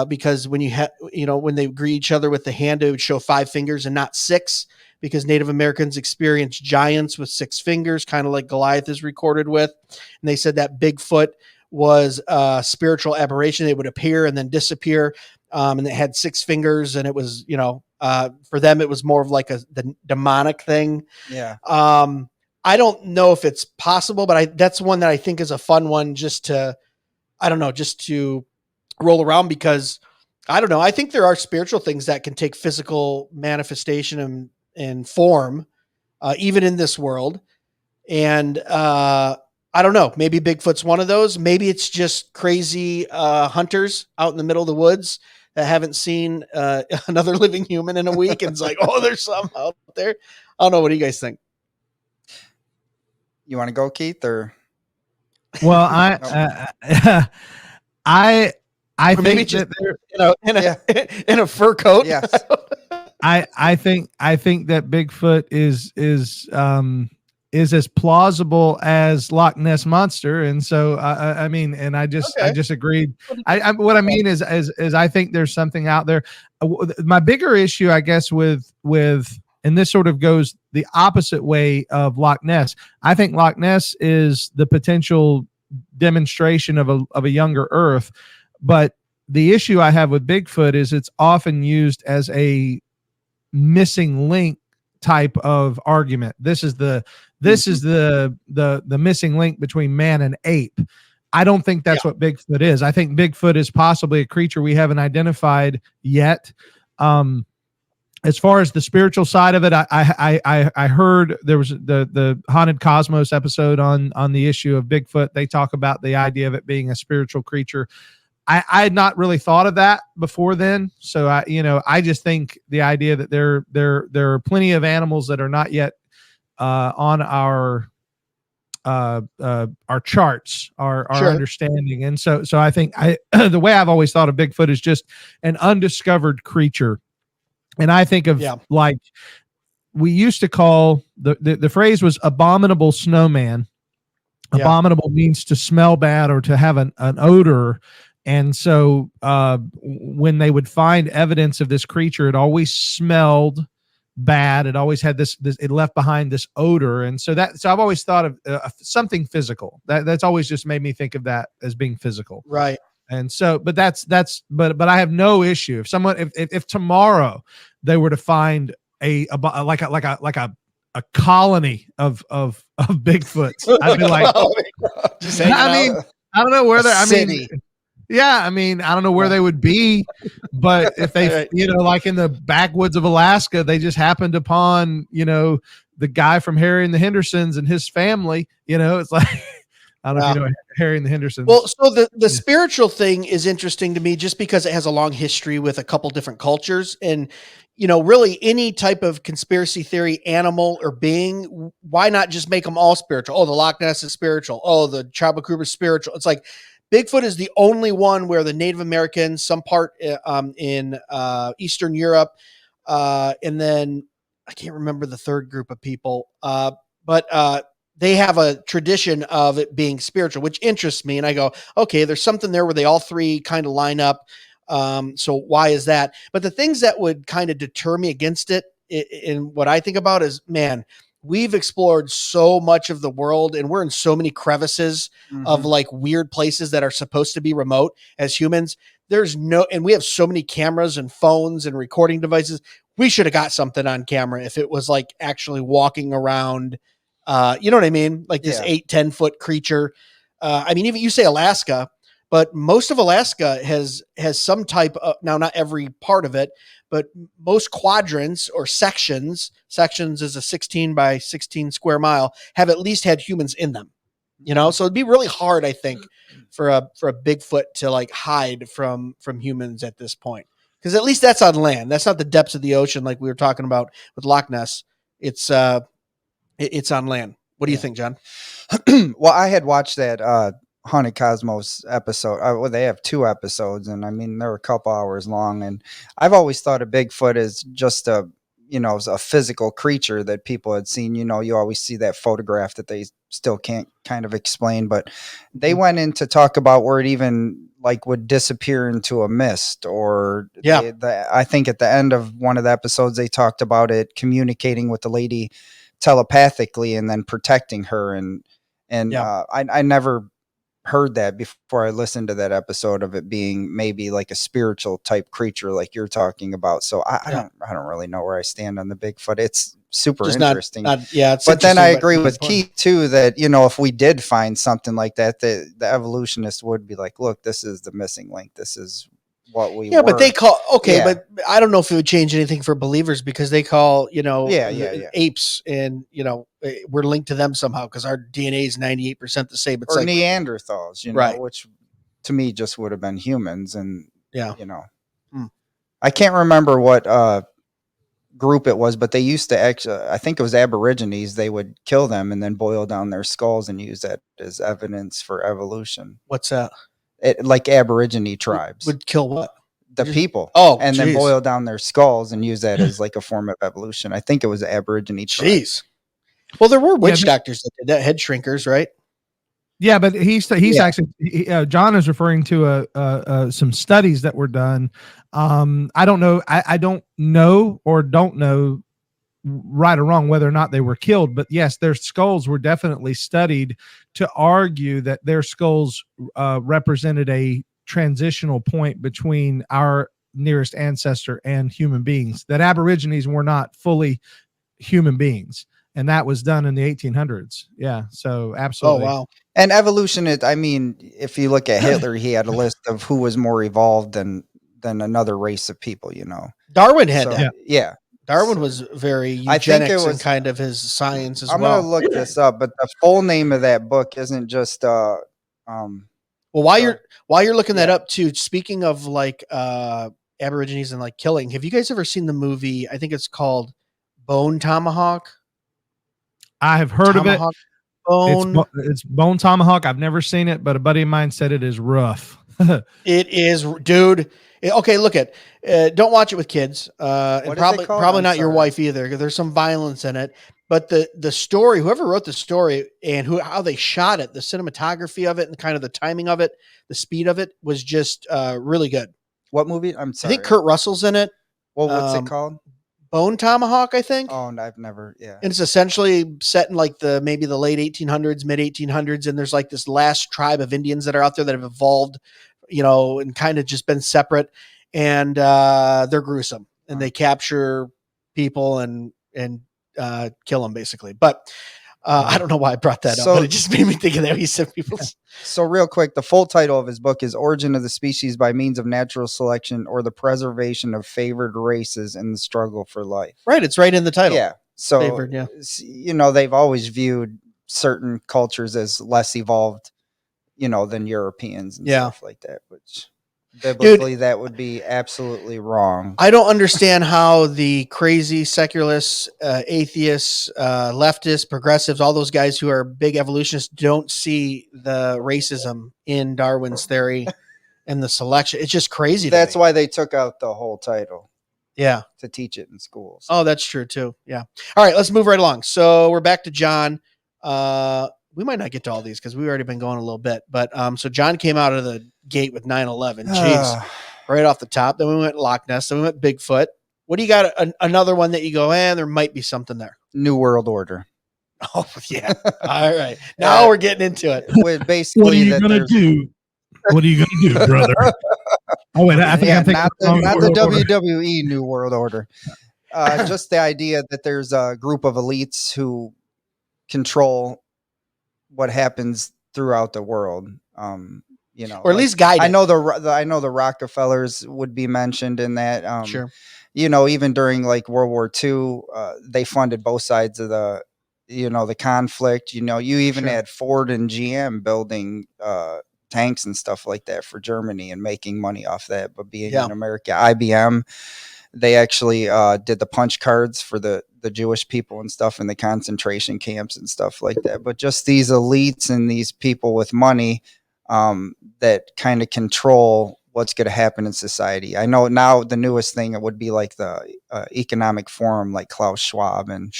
because when when they greet each other with the hand, it would show 5 fingers and not 6, because Native Americans experienced giants with 6 fingers, kind of like Goliath is recorded with. And they said that Bigfoot was a spiritual aberration. They would appear and then disappear. And it had 6 fingers, and it was, for them, it was more of like the demonic thing. Yeah. I don't know if it's possible, but that's one that I think is a fun one just to roll around, because I don't know. I think there are spiritual things that can take physical manifestation and form, even in this world. And I don't know, maybe Bigfoot's one of those. Maybe it's just crazy hunters out in the middle of the woods that haven't seen another living human in a week. And it's like, oh, there's some out there. I don't know. What do you guys think? You want to go, Keith, or? Well, I think that in a fur coat. Yes. I think that Bigfoot is as plausible as Loch Ness monster, and so I mean, and I just agreed. What I mean is I think there's something out there. My bigger issue, I guess, with and this sort of goes the opposite way of Loch Ness. I think Loch Ness is the potential demonstration of a younger Earth, but the issue I have with Bigfoot is it's often used as a missing link type of argument. This is the missing link between man and ape. I don't think that's what Bigfoot is. I think Bigfoot is possibly a creature we haven't identified yet. As far as the spiritual side of it, I heard there was the Haunted Cosmos episode on the issue of Bigfoot. They talk about the idea of it being a spiritual creature. I had not really thought of that before then. So I just think the idea that there are plenty of animals that are not yet on our charts, our understanding. And so I think the way I've always thought of Bigfoot is just an undiscovered creature. And I think of like we used to call the phrase was abominable snowman. Abominable means to smell bad or to have an odor. And so when they would find evidence of this creature, it always smelled bad. It always had this it left behind this odor. And so I've always thought of something physical. That's always just made me think of that as being physical. Right. And so, but but I have no issue if tomorrow they were to find a colony of Bigfoots, I'd be like, I don't know where they're. I mean, I don't know where they would be, but if they, like in the backwoods of Alaska, they just happened upon, the guy from Harry and the Hendersons and his family, it's like. I don't know if you know Harry and the Hendersons. Well, so the spiritual thing is interesting to me just because it has a long history with a couple different cultures. And, really any type of conspiracy theory, animal or being, why not just make them all spiritual? Oh, the Loch Ness is spiritual. Oh, the Tribe of Kruger is spiritual. It's like Bigfoot is the only one where the Native Americans, some part in Eastern Europe, and then I can't remember the third group of people, but they have a tradition of it being spiritual, which interests me. And I go, okay, there's something there where they all three kind of line up. So why is that? But the things that would kind of deter me against it in what I think about is, man, we've explored so much of the world, and we're in so many crevices of like weird places that are supposed to be remote as humans. And we have so many cameras and phones and recording devices. We should have got something on camera if it was like actually walking around, you know what I mean? Like this 8-10 foot creature. I mean, even you say Alaska, but most of Alaska has some type of, now not every part of it, but most quadrants or sections is a 16 by 16 square mile, have at least had humans in them, you know? So it'd be really hard, I think, for a Bigfoot to like hide from humans at this point. Cause at least that's on land. That's not the depths of the ocean. Like we were talking about with Loch Ness. It's on land. What do you think, John? Well, I had watched that Haunted Cosmos episode. Well, they have 2 episodes, and I mean they're a couple hours long. And I've always thought of Bigfoot as just a physical creature that people had seen. You know, you always see that photograph that they still can't kind of explain, but they went in to talk about where it even like would disappear into a mist, or I think at the end of one of the episodes they talked about it communicating with the lady telepathically and then protecting her, and I never heard that before I listened to that episode of it being maybe like a spiritual type creature like you're talking about. So I don't really know where I stand on the Bigfoot. It's super just interesting. But then I agree with Keith too, that, you know, if we did find something like that, the evolutionists would be like, look, this is the missing link. This is what we were. But they call but I don't know if it would change anything for believers, because they call, you know, apes, and you know, we're linked to them somehow because our DNA is 98% the same. It's or like Neanderthals, you know, which to me just would have been humans. And you know, I can't remember what group it was, but they used to actually, I think it was Aborigines, they would kill them and then boil down their skulls and use that as evidence for evolution. What's that? Like Aborigine tribes would kill what? The people. And then boil down their skulls and use that as like a form of evolution. I think it was Aborigine tribes. Well, there were witch doctors that did that, head shrinkers, right? Yeah, but he's actually John is referring to some studies that were done. I don't know. I don't know right or wrong whether or not they were killed, but yes, their skulls were definitely studied to argue that their skulls represented a transitional point between our nearest ancestor and human beings, that Aborigines were not fully human beings. And that was done in the 1800s. Yeah. So absolutely. Oh, wow. And evolution is, I mean, if you look at Hitler, he had a list of who was more evolved than another race of people, you know. Darwin had that. Yeah. Darwin was very eugenics and kind of his science as well. I'm going to look this up, but the full name of that book isn't just well, while you're looking that up too, speaking of like Aborigines and like killing, have you guys ever seen the movie? I think it's called Bone Tomahawk. I have heard of it. It's Bone Tomahawk. I've never seen it, but a buddy of mine said it is rough. It is, dude. Okay, look at. Don't watch it with kids. And probably not your wife either. There's some violence in it. But the story, whoever wrote the story and how they shot it, the cinematography of it, and kind of the timing of it, the speed of it was just really good. What movie? I'm sorry. I think Kurt Russell's in it. Well, what's it called? Bone Tomahawk, I think. Oh, and I've never, And it's essentially set in like maybe the late 1800s, mid 1800s, and there's like this last tribe of Indians that are out there that have evolved, you know, and kind of just been separate, and they're gruesome, and they capture people and kill them basically. But I don't know why I brought that up, but it just made me think of that. He said people. So real quick, the full title of his book is Origin of the Species by Means of Natural Selection or the Preservation of Favored Races in the Struggle for Life. Right. It's right in the title. Yeah. So, Favored, you know, they've always viewed certain cultures as less evolved, you know, than Europeans and stuff like that, which biblically that would be absolutely wrong. I don't understand how the crazy secularists, atheists, leftists, progressives, all those guys who are big evolutionists don't see the racism in Darwin's theory and the selection. It's just crazy. That's why they took out the whole title. Yeah. To teach it in schools. Oh, that's true too. Yeah. All right, let's move right along. So we're back to John. We might not get to all these because we've already been going a little bit, but so John came out of the gate with 9/11. Jeez, right off the top. Then we went Loch Ness. Then we went Bigfoot. What do you got? Another one that you go, there might be something there. New World Order. Oh yeah. All right. Now we're getting into it. With basically, what are you gonna do? What are you gonna do, brother? Oh wait, I think I'm thinking not the WWE New World Order. Just the idea that there's a group of elites who control what happens throughout the world. Or at least guide. I know the Rockefellers would be mentioned in that. Sure. Even during like World War II, they funded both sides of the conflict. You even had Ford and GM building tanks and stuff like that for Germany and making money off that. But being in America, IBM, they actually did the punch cards for the Jewish people and stuff in the concentration camps and stuff like that. But just these elites and these people with money that kind of control what's going to happen in society. I know now the newest thing, it would be like the economic forum, like Klaus Schwab, and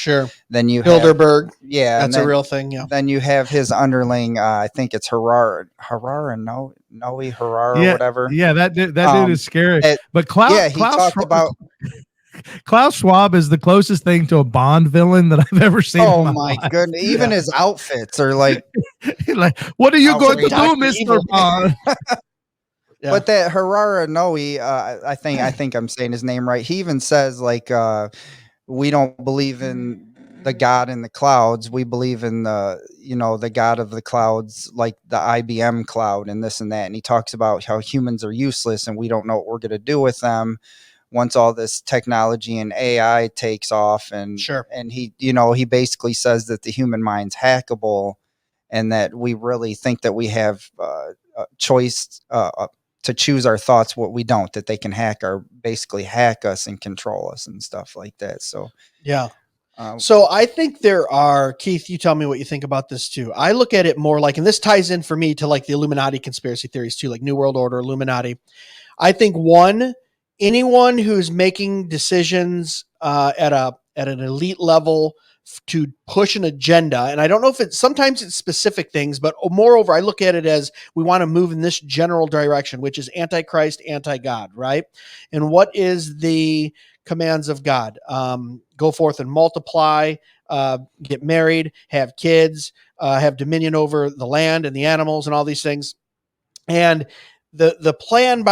then you Bilderberg. That's a real thing. Yeah. Then you have his underling. I think it's Harari, whatever. Yeah, that dude is scary. But Klaus talked about. Klaus Schwab is the closest thing to a Bond villain that I've ever seen. Oh my goodness! Even his outfits are like, what are you going to do, Mr. Bond? But that Harari Noe, I think I'm saying his name right. He even says like, we don't believe in the God in the clouds. We believe in the God of the clouds, like the IBM cloud and this and that. And he talks about how humans are useless and we don't know what we're going to do with them once all this technology and AI takes off. And he basically says that the human mind's hackable and that we really think that we have a choice to choose our thoughts, what we don't, that they can basically hack us and control us and stuff like that. So, so I think there are, Keith, you tell me what you think about this too. I look at it more like, and this ties in for me to like the Illuminati conspiracy theories too, like New World Order, Illuminati. I think anyone who's making decisions at an elite level to push an agenda, and I don't know if sometimes it's specific things, but moreover, I look at it as we want to move in this general direction, which is anti-Christ, anti-God, right? And what is the commands of God? Go forth and multiply, get married, have kids, have dominion over the land and the animals and all these things. And the plan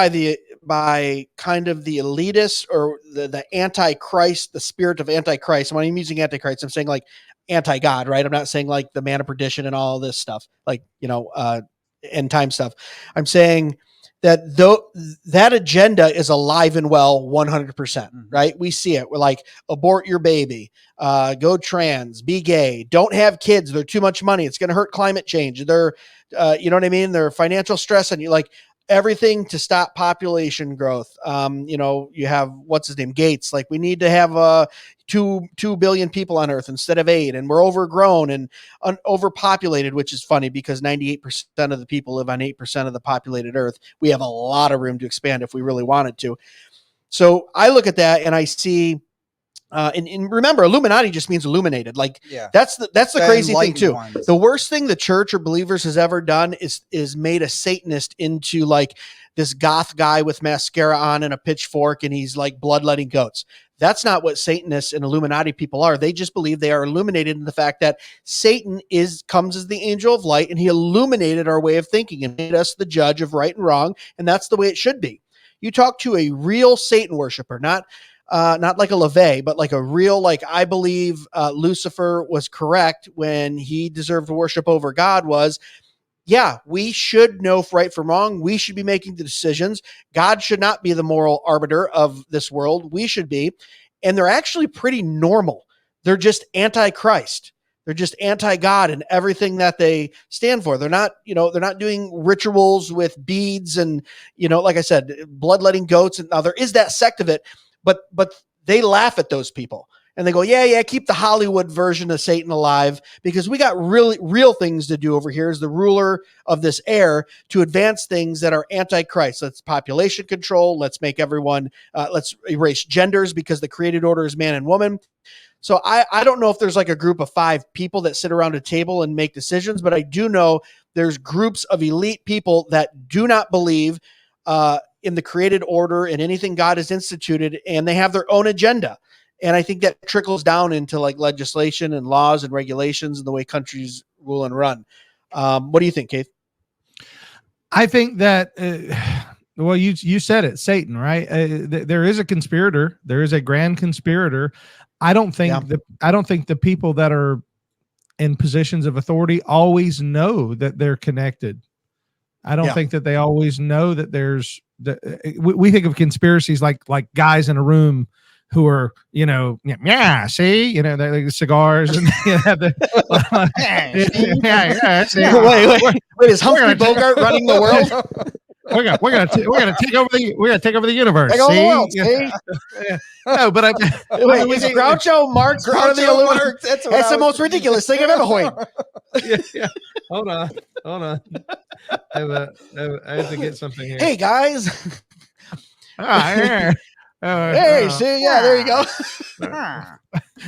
by kind of the elitist or the anti-Christ, the spirit of anti-Christ. When I'm using anti-Christ, I'm saying like anti-God, right? I'm not saying like the man of perdition and all this stuff, like, end time stuff. I'm saying that that agenda is alive and well 100%, right? We see it. We're like, abort your baby, go trans, be gay, don't have kids. They're too much money. It's going to hurt climate change. They're, you know what I mean? They're financial stress. And you like, everything to stop population growth. You have, what's his name? Gates. Like, we need to have 2 billion people on Earth instead of 8. And we're overgrown and overpopulated, which is funny because 98% of the people live on 8% of the populated Earth. We have a lot of room to expand if we really wanted to. So I look at that and I see, and remember, Illuminati just means illuminated. Like, that's the crazy thing too. Ones. The worst thing the church or believers has ever done is made a Satanist into like this goth guy with mascara on and a pitchfork, and he's like bloodletting goats. That's not what Satanists and Illuminati people are. They just believe they are illuminated in the fact that Satan comes as the angel of light, and he illuminated our way of thinking and made us the judge of right and wrong, and that's the way it should be. You talk to a real Satan worshiper, not like a LaVey, but like a real, like, I believe Lucifer was correct when he deserved worship over God we should know right from wrong. We should be making the decisions. God should not be the moral arbiter of this world. We should be. And they're actually pretty normal. They're just anti-Christ. They're just anti-God and everything that they stand for. They're not doing rituals with beads and, like I said, bloodletting goats. And now there is that sect of it. But they laugh at those people and they go, yeah, keep the Hollywood version of Satan alive because we got really real things to do over here as the ruler of this air to advance things that are anti-Christ. Let's population control. Let's make everyone, let's erase genders because the created order is man and woman. So I don't know if there's like a group of 5 people that sit around a table and make decisions, but I do know there's groups of elite people that do not believe in the created order and anything God has instituted, and they have their own agenda. And I think that trickles down into like legislation and laws and regulations and the way countries rule and run. What do you think, Keith? I think that, well, you said it, Satan, right? There is a conspirator. There is a grand conspirator. I don't think the people that are in positions of authority always know that they're connected. I don't think that they always know that there's we think of conspiracies like guys in a room who are, see, the cigars and wait, is Humphrey Bogart running the world? We're gonna take over the universe. Take over the world, see? No, but is it Groucho Marx part of the Illuminati? That's the most ridiculous thing I've ever heard. Yeah. Hold on. I have to get something here. Hey guys. Hey, see, there you go.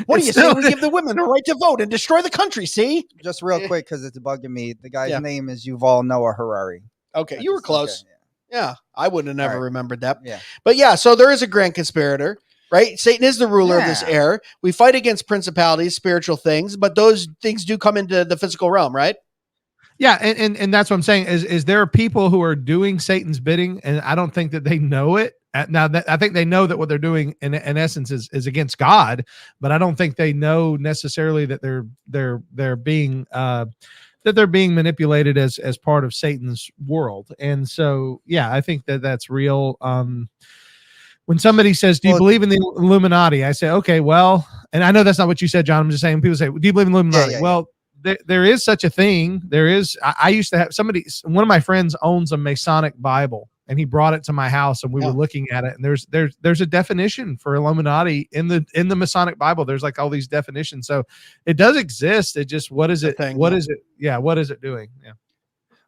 What do you say we give the women the right to vote and destroy the country? See, just real quick because it's bugging me. The guy's name is Yuval Noah Harari. Okay, you were close. Okay, yeah, I would have never remembered that. Yeah, but so there is a grand conspirator, right? Satan is the ruler of this air. We fight against principalities, spiritual things, but those things do come into the physical realm, right? Yeah, and that's what I'm saying is there are people who are doing Satan's bidding, and I don't think that they know it. Now, I think they know that what they're doing in essence is against God, but I don't think they know necessarily that they're being manipulated as part of Satan's world. And so, I think that's real. When somebody says, "Do you believe in the Illuminati?" I say, "Okay, well," and I know that's not what you said, John. I'm just saying. People say, "Do you believe in the Illuminati?" Well, there is such a thing. There is. I used to have one of my friends owns a Masonic Bible, and he brought it to my house, and we were looking at it. And there's a definition for Illuminati in the Masonic Bible. There's like all these definitions, so it does exist. It just what is it? What is it? Yeah, what is it doing? Yeah.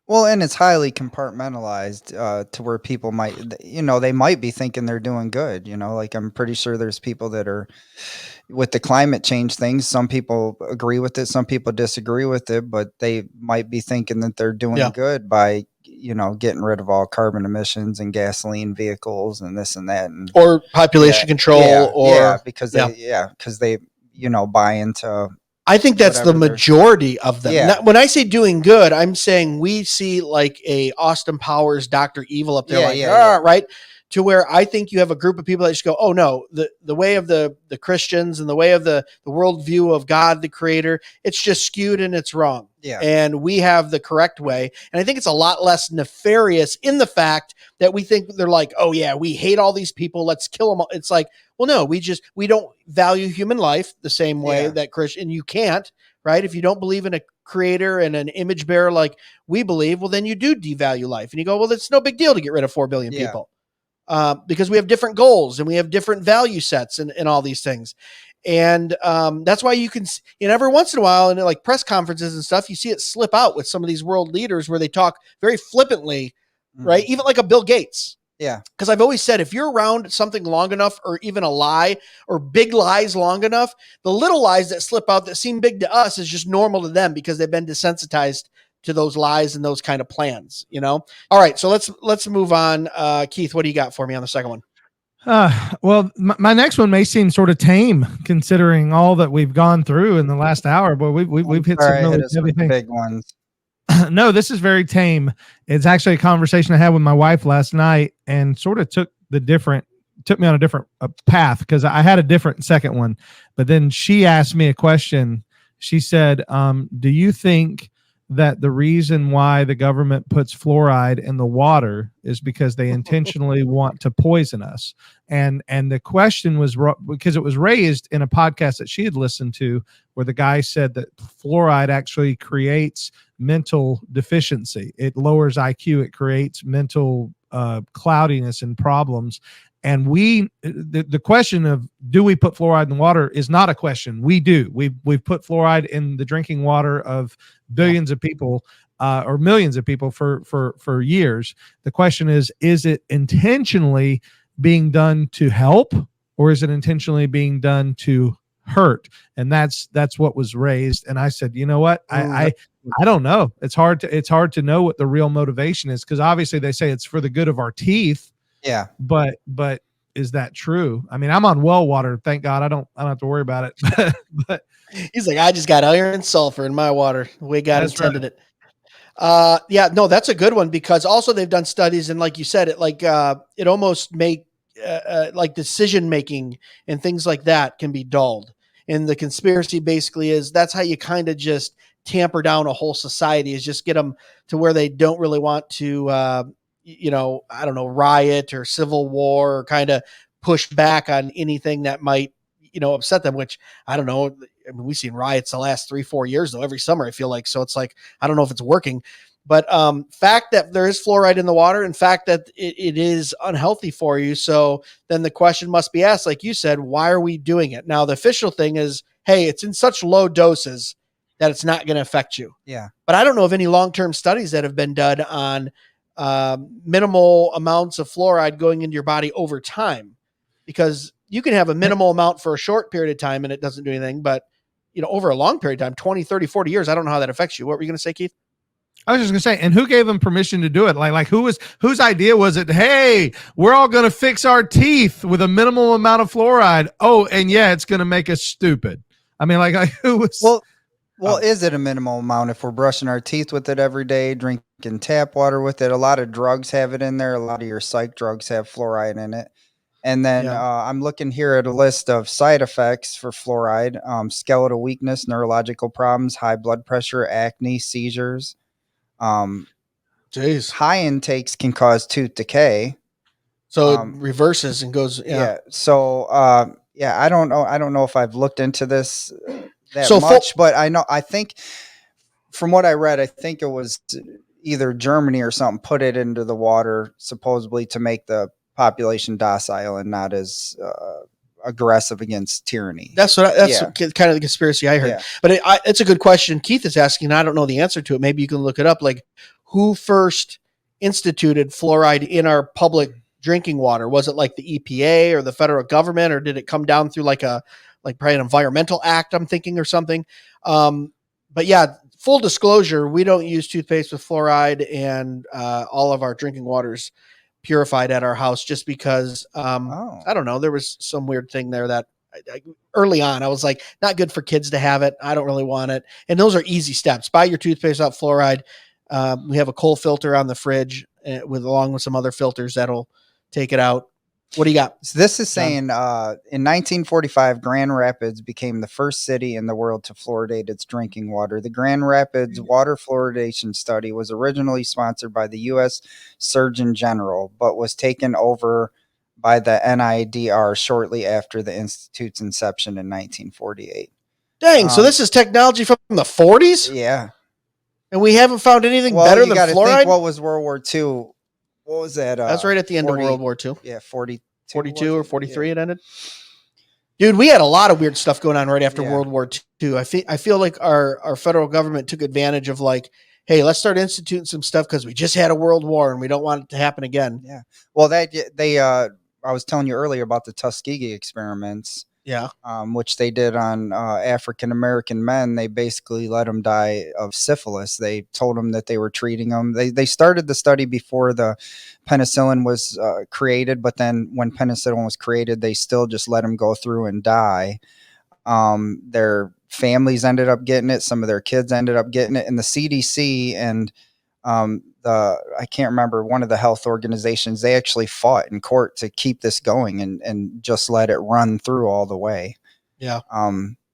Well, and it's highly compartmentalized to where people might, they might be thinking they're doing good. Like I'm pretty sure there's people that are with the climate change things. Some people agree with it, some people disagree with it, but they might be thinking that they're doing good by, getting rid of all carbon emissions and gasoline vehicles and this and that, or population control, because they buy into. I think that's the majority of them. Now, when I say doing good, I'm saying we see like a Austin Powers, Dr. Evil up there, right? To where I think you have a group of people that just go, oh no, the way of the Christians and the way of the worldview of God, the creator, it's just skewed and it's wrong. Yeah. And we have the correct way. And I think it's a lot less nefarious in the fact that we think they're like, oh yeah, we hate all these people. Let's kill them all. It's like, well, no, we don't value human life the same way that Christian, you can't, right? If you don't believe in a creator and an image bearer like we believe, well, then you do devalue life. And you go, well, it's no big deal to get rid of 4 billion people. Because we have different goals and we have different value sets and all these things. And that's why you can, every once in a while in like press conferences and stuff, you see it slip out with some of these world leaders where they talk very flippantly, right? Even like a Bill Gates. Yeah. Because I've always said, if you're around something long enough or even a lie or big lies long enough, the little lies that slip out that seem big to us is just normal to them because they've been desensitized to those lies and those kind of plans, All right. So let's move on. Keith, what do you got for me on the second one? Well, my next one may seem sort of tame considering all that we've gone through in the last hour, but we've hit some really heavy things. Big ones. No, this is very tame. It's actually a conversation I had with my wife last night and sort of took me on a different path because I had a different second one, but then she asked me a question. She said, do you think that the reason why the government puts fluoride in the water is because they intentionally want to poison us? And the question was because it was raised in a podcast that she had listened to where the guy said that fluoride actually creates mental deficiency. It lowers IQ. It creates mental cloudiness and problems. And the question of do we put fluoride in the water is not a question. We do. We've put fluoride in the drinking water of billions of people or millions of people for years. The question is it intentionally being done to help or is it intentionally being done to hurt? And that's what was raised. And I said, you know what? I don't know. It's hard to know what the real motivation is because obviously they say it's for the good of our teeth. Yeah. But is that true? I mean, I'm on well water, thank God. I don't have to worry about it. But He's like, I just got iron and sulfur in my water, the way God that's intended right. it. Yeah, no, that's a good one, because also they've done studies, and like you said, it almost make like decision making and things like that can be dulled. And the conspiracy basically is that's how you kind of just tamper down a whole society, is just get them to where they don't really want to, I don't know, riot or civil war, or kind of push back on anything that might, upset them. Which I don't know. I mean, we've seen riots the last 3-4 years though, every summer, I feel like. So it's like, I don't know if it's working, but fact that there is fluoride in the water, and fact that it is unhealthy for you. So then the question must be asked, like you said, why are we doing it? Now, the official thing is, hey, it's in such low doses that it's not going to affect you. Yeah. But I don't know of any long-term studies that have been done on minimal amounts of fluoride going into your body over time, because you can have a minimal amount for a short period of time and it doesn't do anything. But, over a long period of time, 20, 30, 40 years, I don't know how that affects you. What were you going to say, Keith? I was just gonna say, and who gave them permission to do it? Like whose idea was it? Hey, we're all gonna fix our teeth with a minimal amount of fluoride. Oh, and yeah, it's gonna make us stupid. I mean, like who was? Well, is it a minimal amount if we're brushing our teeth with it every day, drinking tap water with it? A lot of drugs have it in there. A lot of your psych drugs have fluoride in it. And then I'm looking here at a list of side effects for fluoride: skeletal weakness, neurological problems, high blood pressure, acne, seizures. Jeez. High intakes can cause tooth decay. So it reverses and goes. Yeah. So, I don't know. I don't know if I've looked into this that much, but I think from what I read, I think it was either Germany or something put it into the water supposedly to make the population docile and not as aggressive against tyranny. That's kind of the conspiracy I heard. Yeah. But it's a good question Keith is asking. I don't know the answer to it. Maybe you can look it up. Like, who first instituted fluoride in our public drinking water? Was it like the EPA or the federal government, or did it come down through like probably an environmental act, I'm thinking, or something? But yeah, full disclosure, we don't use toothpaste with fluoride, and all of our drinking water's purified at our house, just because I don't know, there was some weird thing there that early on I was like, not good for kids to have it. I don't really want it. And those are easy steps. Buy your toothpaste without fluoride. We have a coal filter on the fridge along with some other filters that'll take it out. What do you got? So this is saying in 1945, Grand Rapids became the first city in the world to fluoridate its drinking water. The Grand Rapids water fluoridation study was originally sponsored by the U.S. Surgeon General, but was taken over by the NIDR shortly after the institute's inception in 1948. Dang, so this is technology from the 40s? Yeah. And we haven't found anything better than fluoride? Think, what was World War II? What was that? That's right at the end of World War II. Yeah, 42 or 43 it ended. Dude, we had a lot of weird stuff going on right after World War II. I feel like our federal government took advantage of, like, hey, let's start instituting some stuff because we just had a world war and we don't want it to happen again. Yeah. Well, I was telling you earlier about the Tuskegee experiments. Yeah. Which they did on African American men. They basically let them die of syphilis. They told them that they were treating them. They started the study before the penicillin was created, but then when penicillin was created, they still just let them go through and die. Their families ended up getting it. Some of their kids ended up getting it. And the CDC and I can't remember, one of the health organizations, they actually fought in court to keep this going and just let it run through all the way. Yeah.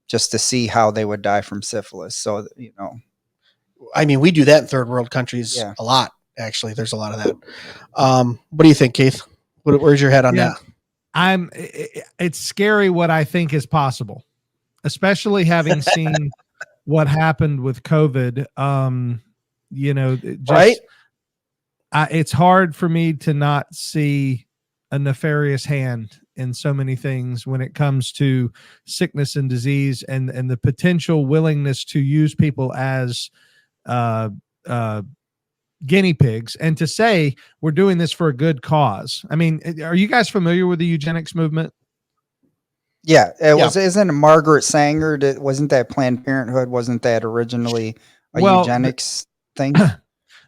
Just to see how they would die from syphilis. So, I mean, we do that in third world countries a lot. Actually, there's a lot of that. What do you think, Keith? Where's your head on that? It's scary what I think is possible, especially having seen what happened with COVID. Right? It's hard for me to not see a nefarious hand in so many things when it comes to sickness and disease, and the potential willingness to use people as guinea pigs, and to say we're doing this for a good cause. I mean, are you guys familiar with the eugenics movement? Yeah, isn't it Margaret Sanger? Wasn't that Planned Parenthood? Wasn't that originally a eugenics thing?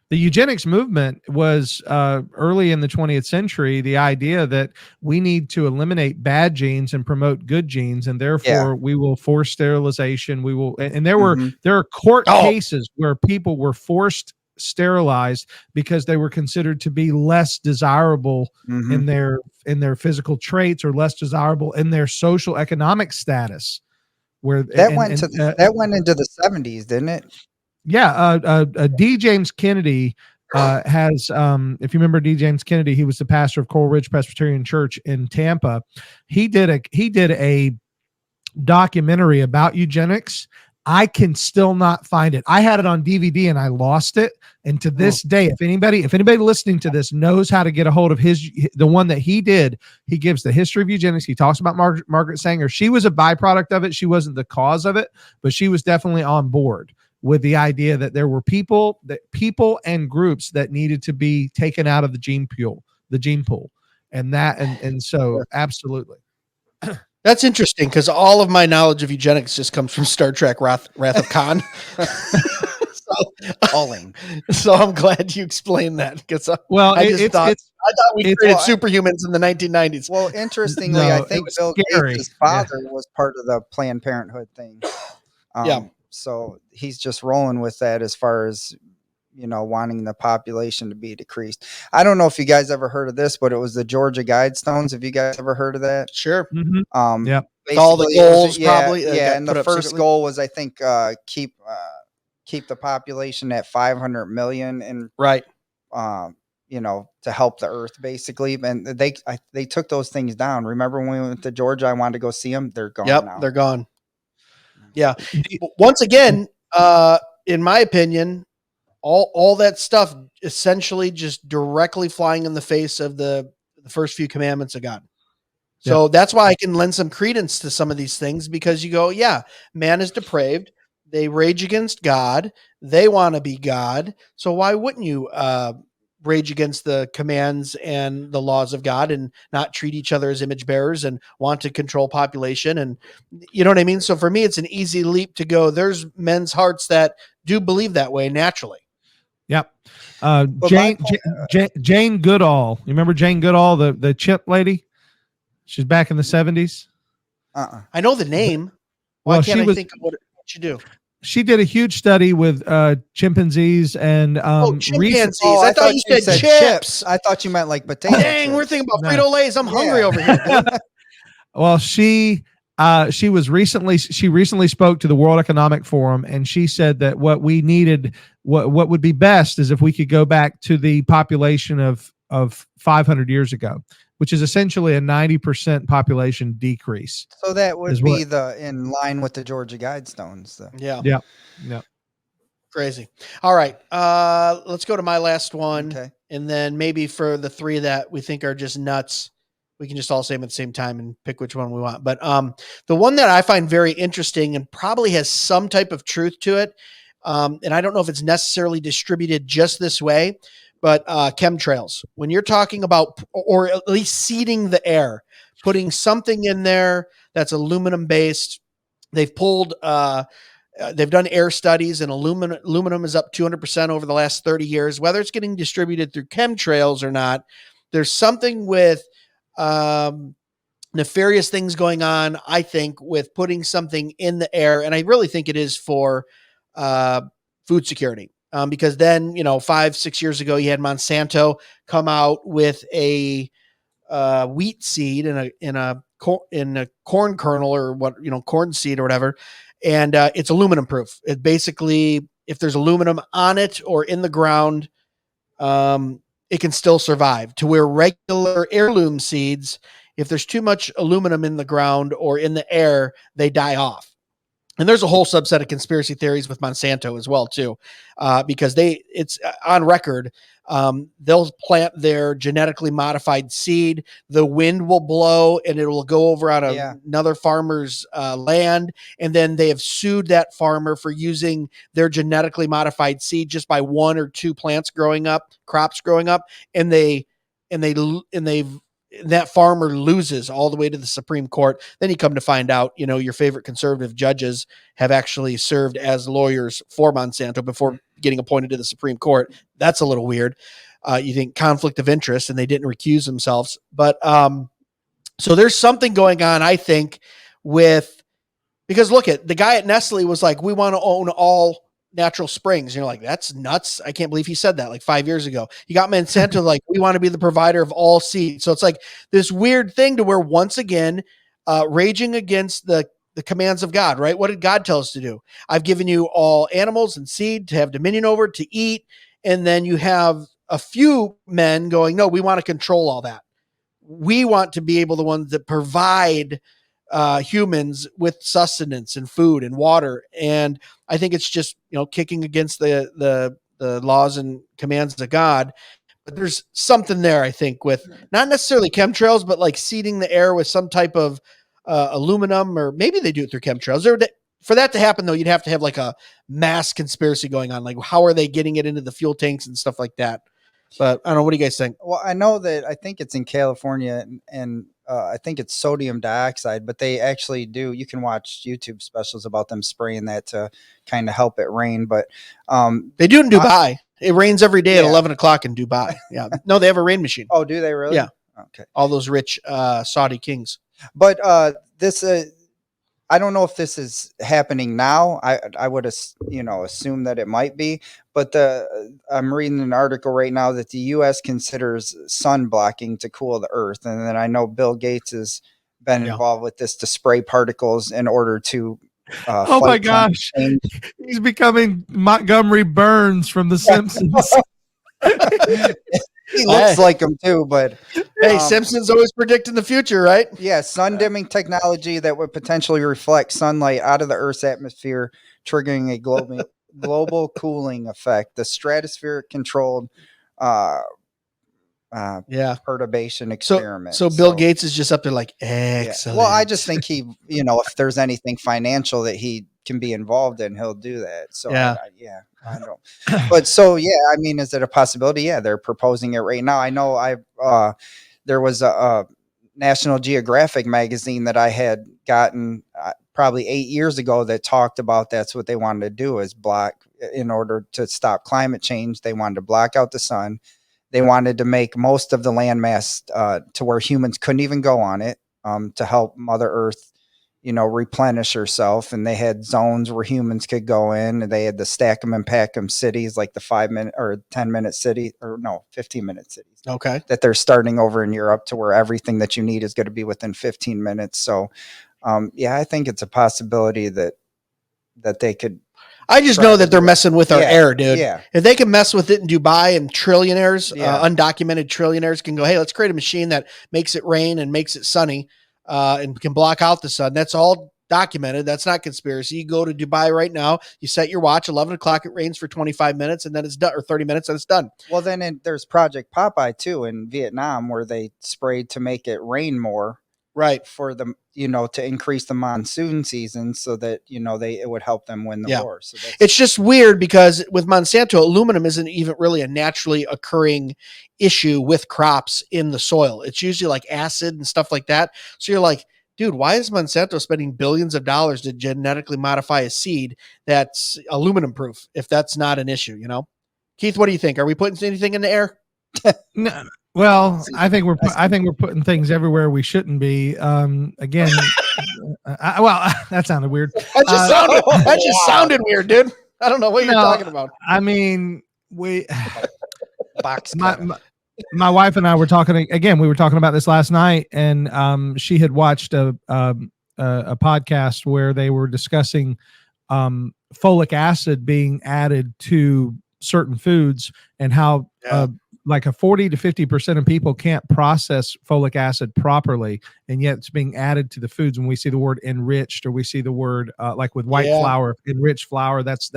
The eugenics movement was early in the 20th century, the idea that we need to eliminate bad genes and promote good genes, and therefore we will force sterilization. We will, and there are court cases where people were forced sterilized because they were considered to be less desirable in their physical traits, or less desirable in their social economic status. Where that went into the 70s, didn't it? Yeah, D. James Kennedy has, if you remember D. James Kennedy, he was the pastor of Coral Ridge Presbyterian Church in Tampa. He did a documentary about eugenics. I can still not find it. I had it on DVD and I lost it. And to this day, if anybody listening to this knows how to get a hold of the one that he did, he gives the history of eugenics. He talks about Margaret Sanger. She was a byproduct of it. She wasn't the cause of it, but she was definitely on board with the idea that there were people and groups that needed to be taken out of the gene pool, and so absolutely. That's interesting, because all of my knowledge of eugenics just comes from Star Trek Wrath of Khan. So I'm glad you explained that, because I thought we created superhumans in the 1990s. Well, interestingly, I think Bill Gates' father was part of the Planned Parenthood thing. So he's just rolling with that as far as, wanting the population to be decreased. I don't know if you guys ever heard of this, but it was the Georgia Guidestones. Have you guys ever heard of that? Sure. Yeah. All the goals probably. And the first goal was, I think, keep the population at 500 million, and to help the earth, basically. And they took those things down. Remember when we went to Georgia? I wanted to go see them. They're gone now. They're gone. Yeah. Once again, in my opinion, all that stuff essentially just directly flying in the face of the first few commandments of God. So that's why I can lend some credence to some of these things, because you go, man is depraved. They rage against God. They want to be God. So why wouldn't you rage against the commands and the laws of God, and not treat each other as image bearers, and want to control population? And you know what I mean? So for me, it's an easy leap to go, there's men's hearts that do believe that way naturally. Yep. Jane Goodall. You remember Jane Goodall, the chimp lady? She's back in the 70s. I know the name. Why can't I think of what you do? She did a huge study with chimpanzees and chimpanzees. I thought you said chips. I thought you meant like potato Dang, chips. we're thinking about Frito-Lays. I'm hungry over here. Well, she recently spoke to the World Economic Forum, and she said that what we needed, what would be best, is if we could go back to the population of 500 years ago, which is essentially a 90% population decrease. So that would be in line with the Georgia Guidestones. Yeah. Crazy. All right. Let's go to my last one. Okay. And then maybe for the three that we think are just nuts, we can just all say them at the same time and pick which one we want. But the one that I find very interesting and probably has some type of truth to it, and I don't know if it's necessarily distributed just this way, but chemtrails. When you're talking about, or at least seeding the air, putting something in there that's aluminum based, they've pulled, they've done air studies, and aluminum is up 200% over the last 30 years. Whether it's getting distributed through chemtrails or not, there's something with nefarious things going on, I think, with putting something in the air. And I really think it is for food security. Because then, 5-6 years ago, you had Monsanto come out with a wheat seed in a corn kernel, or corn seed or whatever, and it's aluminum proof. It basically, if there's aluminum on it or in the ground, it can still survive. To where regular heirloom seeds, if there's too much aluminum in the ground or in the air, they die off. And there's a whole subset of conspiracy theories with Monsanto as well, too, because it's on record. They'll plant their genetically modified seed. The wind will blow and it will go over on another farmer's land. And then they have sued that farmer for using their genetically modified seed just by 1 or 2 crops growing up. And they've that farmer loses all the way to the Supreme Court. Then you come to find out, your favorite conservative judges have actually served as lawyers for Monsanto before getting appointed to the Supreme Court. That's a little weird. You think conflict of interest, and they didn't recuse themselves. But so there's something going on, I think, because look at the guy at Nestle was like, we want to own all natural springs. And you're like, that's nuts. I can't believe he said that like 5 years ago. You got Monsanto like, we want to be the provider of all seed. So it's like this weird thing to where once again, raging against the commands of God, right? What did God tell us to do? I've given you all animals and seed to have dominion over, to eat. And then you have a few men going, no, we want to control all that. We want to be able the ones that provide humans with sustenance and food and water. And I think it's just, kicking against the laws and commands of God. But there's something there, I think, with not necessarily chemtrails, but like seeding the air with some type of aluminum, or maybe they do it through chemtrails. For that to happen, though, you'd have to have like a mass conspiracy going on. Like, how are they getting it into the fuel tanks and stuff like that? But I don't know. What do you guys think? Well, I know that I think it's in California, and I think it's sodium dioxide, but they actually do. You can watch YouTube specials about them spraying that to kind of help it rain. But they do in Dubai. It rains every day at 11 o'clock in Dubai. Yeah. No, they have a rain machine. Oh, do they really? Yeah. Okay. All those rich Saudi kings. But this, I don't know if this is happening now. I would assume that it might be. But I'm reading an article right now that the U.S. considers sun blocking to cool the earth. And then I know Bill Gates has been involved with this to spray particles in order to oh my gosh. He's becoming Montgomery Burns from The Simpsons. He looks like him too, but hey, Simpsons always predicting the future, right? Yeah, sun dimming technology that would potentially reflect sunlight out of the Earth's atmosphere, triggering a global cooling effect. The stratospheric controlled perturbation experiment. So Bill Gates is just up there like, excellent. Yeah. Well, I just think he, if there's anything financial that he can be involved in, he'll do that. So I don't. But so I mean, is it a possibility? Yeah, they're proposing it right now. I know there was a National Geographic magazine that I had gotten probably 8 years ago that talked about that's what they wanted to do, is block, in order to stop climate change. They wanted to block out the sun. They wanted to make most of the landmass to where humans couldn't even go on it, to help Mother Earth, replenish herself. And they had zones where humans could go in, and they had the stack 'em and pack 'em cities, like the 5-minute or 10-minute city, or no, 15-minute cities. Okay. That they're starting over in Europe, to where everything that you need is going to be within 15 minutes. So, I think it's a possibility that they could. I just know that they're messing with our air, dude. Yeah. If they can mess with it in Dubai, and trillionaires, undocumented trillionaires can go, hey, let's create a machine that makes it rain and makes it sunny, and can block out the sun. That's all documented. That's not conspiracy. You go to Dubai right now, you set your watch, 11 o'clock, it rains for 25 minutes, and then it's done, or 30 minutes, and it's done. Well, then there's Project Popeye too in Vietnam, where they sprayed to make it rain more. Right. For the, to increase the monsoon season, so that, it would help them win the war. So it's just weird, because with Monsanto, aluminum isn't even really a naturally occurring issue with crops in the soil. It's usually like acid and stuff like that. So you're like, dude, why is Monsanto spending billions of dollars to genetically modify a seed that's aluminum proof, if that's not an issue, Keith, what do you think? Are we putting anything in the air? No. Well, I think we're putting things everywhere we shouldn't be. Again, that sounded weird. That just sounded weird, dude. I don't know what you're talking about. I mean, my wife and I were talking again. We were talking about this last night, and she had watched a podcast where they were discussing folic acid being added to certain foods, and how like a 40 to 50% of people can't process folic acid properly, and yet it's being added to the foods. When we see the word enriched, or we see the word like with white flour, enriched flour, that's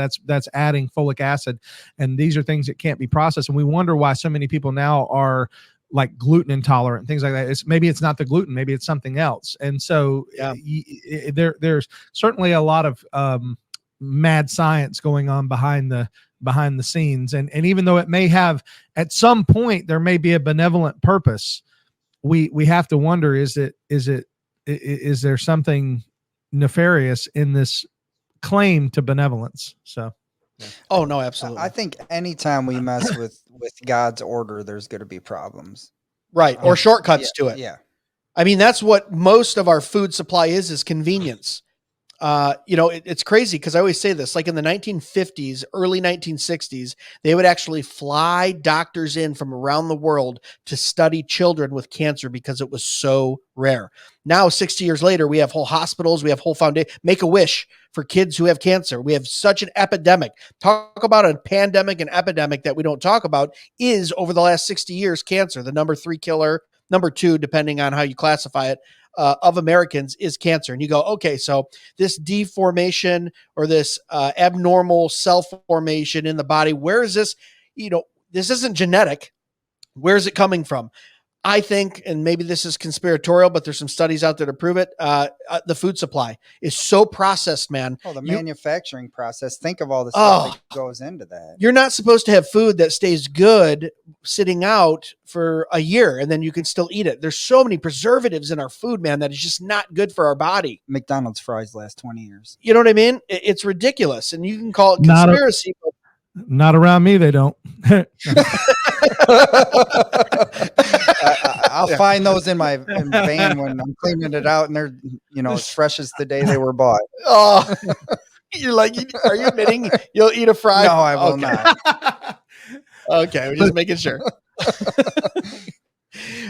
adding folic acid, and these are things that can't be processed. And we wonder why so many people now are like gluten intolerant, things like that. Maybe it's not the gluten, maybe it's something else. And so there's certainly a lot of mad science going on behind the scenes, and even though it may have, at some point there may be a benevolent purpose, we have to wonder, is there something nefarious in this claim to benevolence? So Oh no, absolutely. I think anytime we mess with God's order, there's going to be problems. Right. Or shortcuts to it. Yeah. I mean, that's what most of our food supply is convenience. It's crazy because I always say this, like in the 1950s, early 1960s, they would actually fly doctors in from around the world to study children with cancer because it was so rare. Now, 60 years later, we have whole hospitals, we have whole foundation, Make-A-Wish for kids who have cancer. We have such an epidemic. Talk about a pandemic and epidemic that we don't talk about is over the last 60 years, cancer, the number 3 killer, number 2, depending on how you classify it, of Americans is cancer. And you go, okay, so this deformation or this abnormal cell formation in the body, where is this? This isn't genetic. Where is it coming from? I think, and maybe this is conspiratorial, but there's some studies out there to prove it. The food supply is so processed, man. Oh, the manufacturing process. Think of all the stuff that goes into that. You're not supposed to have food that stays good sitting out for a year and then you can still eat it. There's so many preservatives in our food, man, that is just not good for our body. McDonald's fries last 20 years. You know what I mean? It's ridiculous. And you can call it conspiracy. Not around me, they don't. I'll find those in my van when I'm cleaning it out, and they're as fresh as the day they were bought. Oh, you're like, are you admitting you'll eat a fry? No, I will not. Okay, we're just making sure.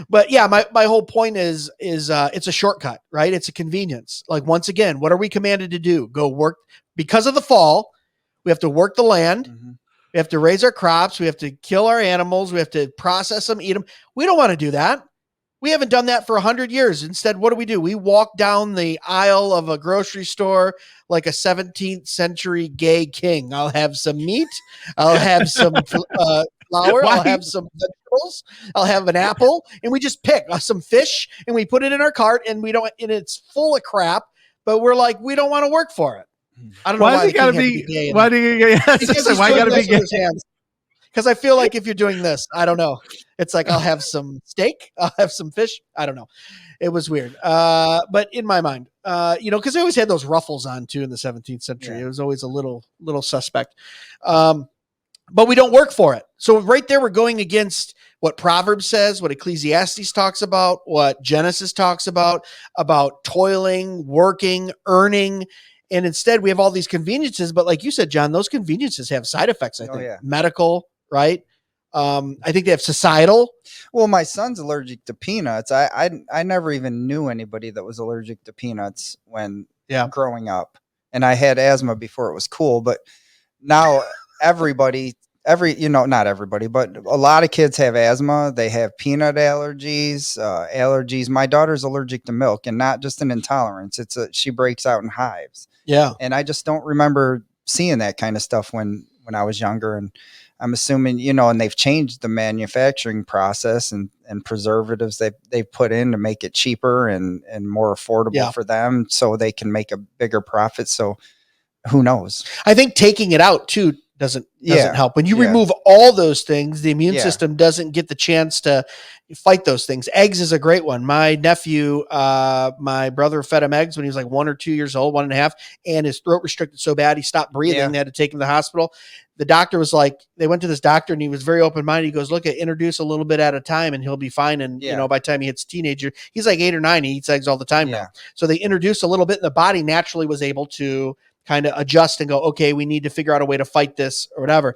But yeah, my whole point is it's a shortcut, right? It's a convenience. Like, once again, what are we commanded to do? Go work because of the fall. We have to work the land. Mm-hmm. We have to raise our crops. We have to kill our animals. We have to process them, eat them. We don't want to do that. We haven't done that for 100 years. Instead, what do? We walk down the aisle of a grocery store like a 17th century gay king. I'll have some meat. I'll have some flour. I'll have some vegetables. I'll have an apple. And we just pick some fish and we put it in our cart, and it's full of crap, but we're like, we don't want to work for it. I don't know why you gotta be gay. Why do you gotta be gay? Because I feel like if you're doing this, I don't know. It's like, I'll have some steak, I'll have some fish. I don't know. It was weird. But in my mind, because they always had those ruffles on too in the 17th century. Yeah. It was always a little suspect. But we don't work for it. So right there, we're going against what Proverbs says, what Ecclesiastes talks about, what Genesis talks about toiling, working, earning. And instead, we have all these conveniences. But like you said, John, those conveniences have side effects, I think. Yeah. Medical, right? I think they have societal. Well, my son's allergic to peanuts. I never even knew anybody that was allergic to peanuts when growing up. And I had asthma before it was cool. But now not everybody, but a lot of kids have asthma. They have peanut allergies. My daughter's allergic to milk, and not just an intolerance. She breaks out in hives. Yeah. And I just don't remember seeing that kind of stuff when I was younger. And I'm assuming, and they've changed the manufacturing process and preservatives they've put in to make it cheaper and more affordable for them, so they can make a bigger profit. So who knows? I think taking it out too doesn't help. When you remove all those things, the immune system doesn't get the chance to fight those things. Eggs is a great one. My nephew, my brother fed him eggs when he was like 1 or 2 years old, 1.5, and his throat restricted so bad he stopped breathing. They had to take him to the hospital. The doctor was like, they went to this doctor and he was very open-minded. He goes, look, introduce a little bit at a time and he'll be fine. And by the time he hits teenager, he's like 8 or 9. He eats eggs all the time now. So they introduced a little bit, and the body naturally was able to kind of adjust and go, okay, we need to figure out a way to fight this or whatever.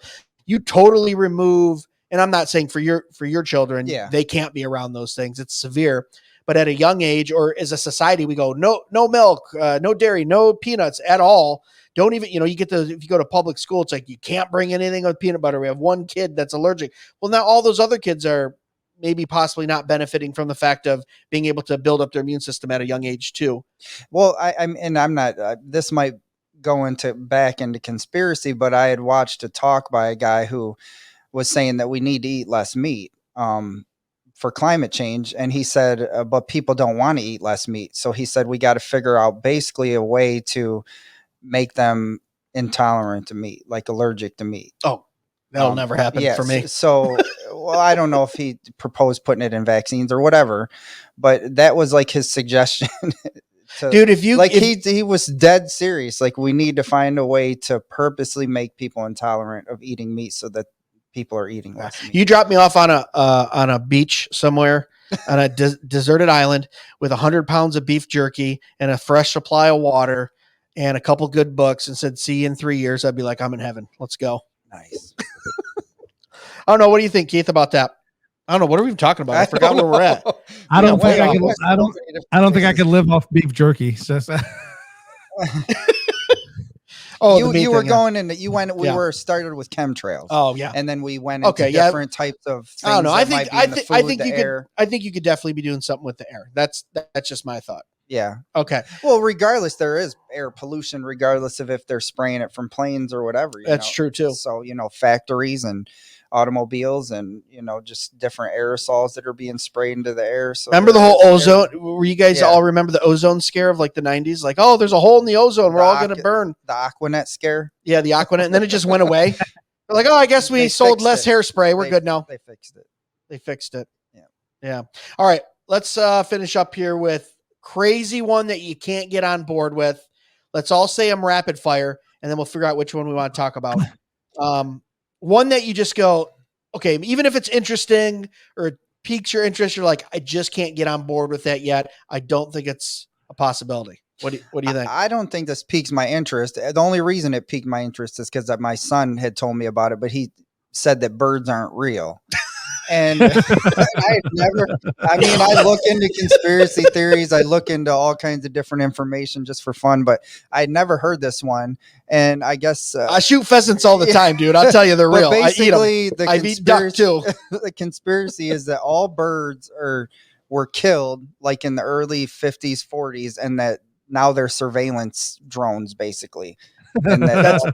You totally remove, and I'm not saying for your children, they can't be around those things. It's severe. But at a young age, or as a society, we go, no milk, no dairy, no peanuts at all. Don't even, if you go to public school, it's like, you can't bring anything with peanut butter. We have one kid that's allergic. Well, now all those other kids are maybe possibly not benefiting from the fact of being able to build up their immune system at a young age too. Well, I'm not, this might go back into conspiracy, but I had watched a talk by a guy who was saying that we need to eat less meat for climate change. And he said, but people don't want to eat less meat. So he said, we got to figure out basically a way to make them intolerant to meat, like allergic to meat. Oh, that'll never happen for me. So, well, I don't know if he proposed putting it in vaccines or whatever, but that was like his suggestion. Dude, he was dead serious. Like, we need to find a way to purposely make people intolerant of eating meat so that people are eating less meat. You dropped me off on a beach somewhere on a deserted island with 100 pounds of beef jerky and a fresh supply of water and a couple good books and said, see you in 3 years. I'd be like, I'm in heaven. Let's go. Nice. I don't know. What do you think, Keith, about that? I don't know. What are we even talking about? I forgot where we're at. I don't think I could live off beef jerky. So. Oh, you were going into we were started with chemtrails. Oh yeah, and then we went into different types of things. I don't know. I think you could definitely be doing something with the air. That's just my thought. Yeah. Okay. Well, regardless, there is air pollution, regardless of if they're spraying it from planes or whatever. That's true too. So, factories and automobiles and, just different aerosols that are being sprayed into the air. So remember the whole ozone? Were you guys all remember the ozone scare of like the 90s? Like, oh, there's a hole in the ozone. We're all going to burn. The Aquanet scare. Yeah, the Aquanet. And then it just went away. They're like, oh, I guess we sold less hairspray. We're good now. They fixed it. Yeah. All right. Let's finish up here with crazy one that you can't get on board with. Let's all say them rapid fire, and then we'll figure out which one we want to talk about. One that you just go, okay, even if it's interesting or it piques your interest, you're like, I just can't get on board with that yet. I don't think it's a possibility. What do you think? I don't think this piques my interest. The only reason it piqued my interest is because my son had told me about it, but he said that birds aren't real. And I look into conspiracy theories. I look into all kinds of different information just for fun, but I'd never heard this one. And I guess I shoot pheasants all the time, dude. I'll tell you, they're real. Basically, I eat duck too. The conspiracy is that all birds were killed like in the early 50s, 40s, and that now they're surveillance drones, basically. And that's I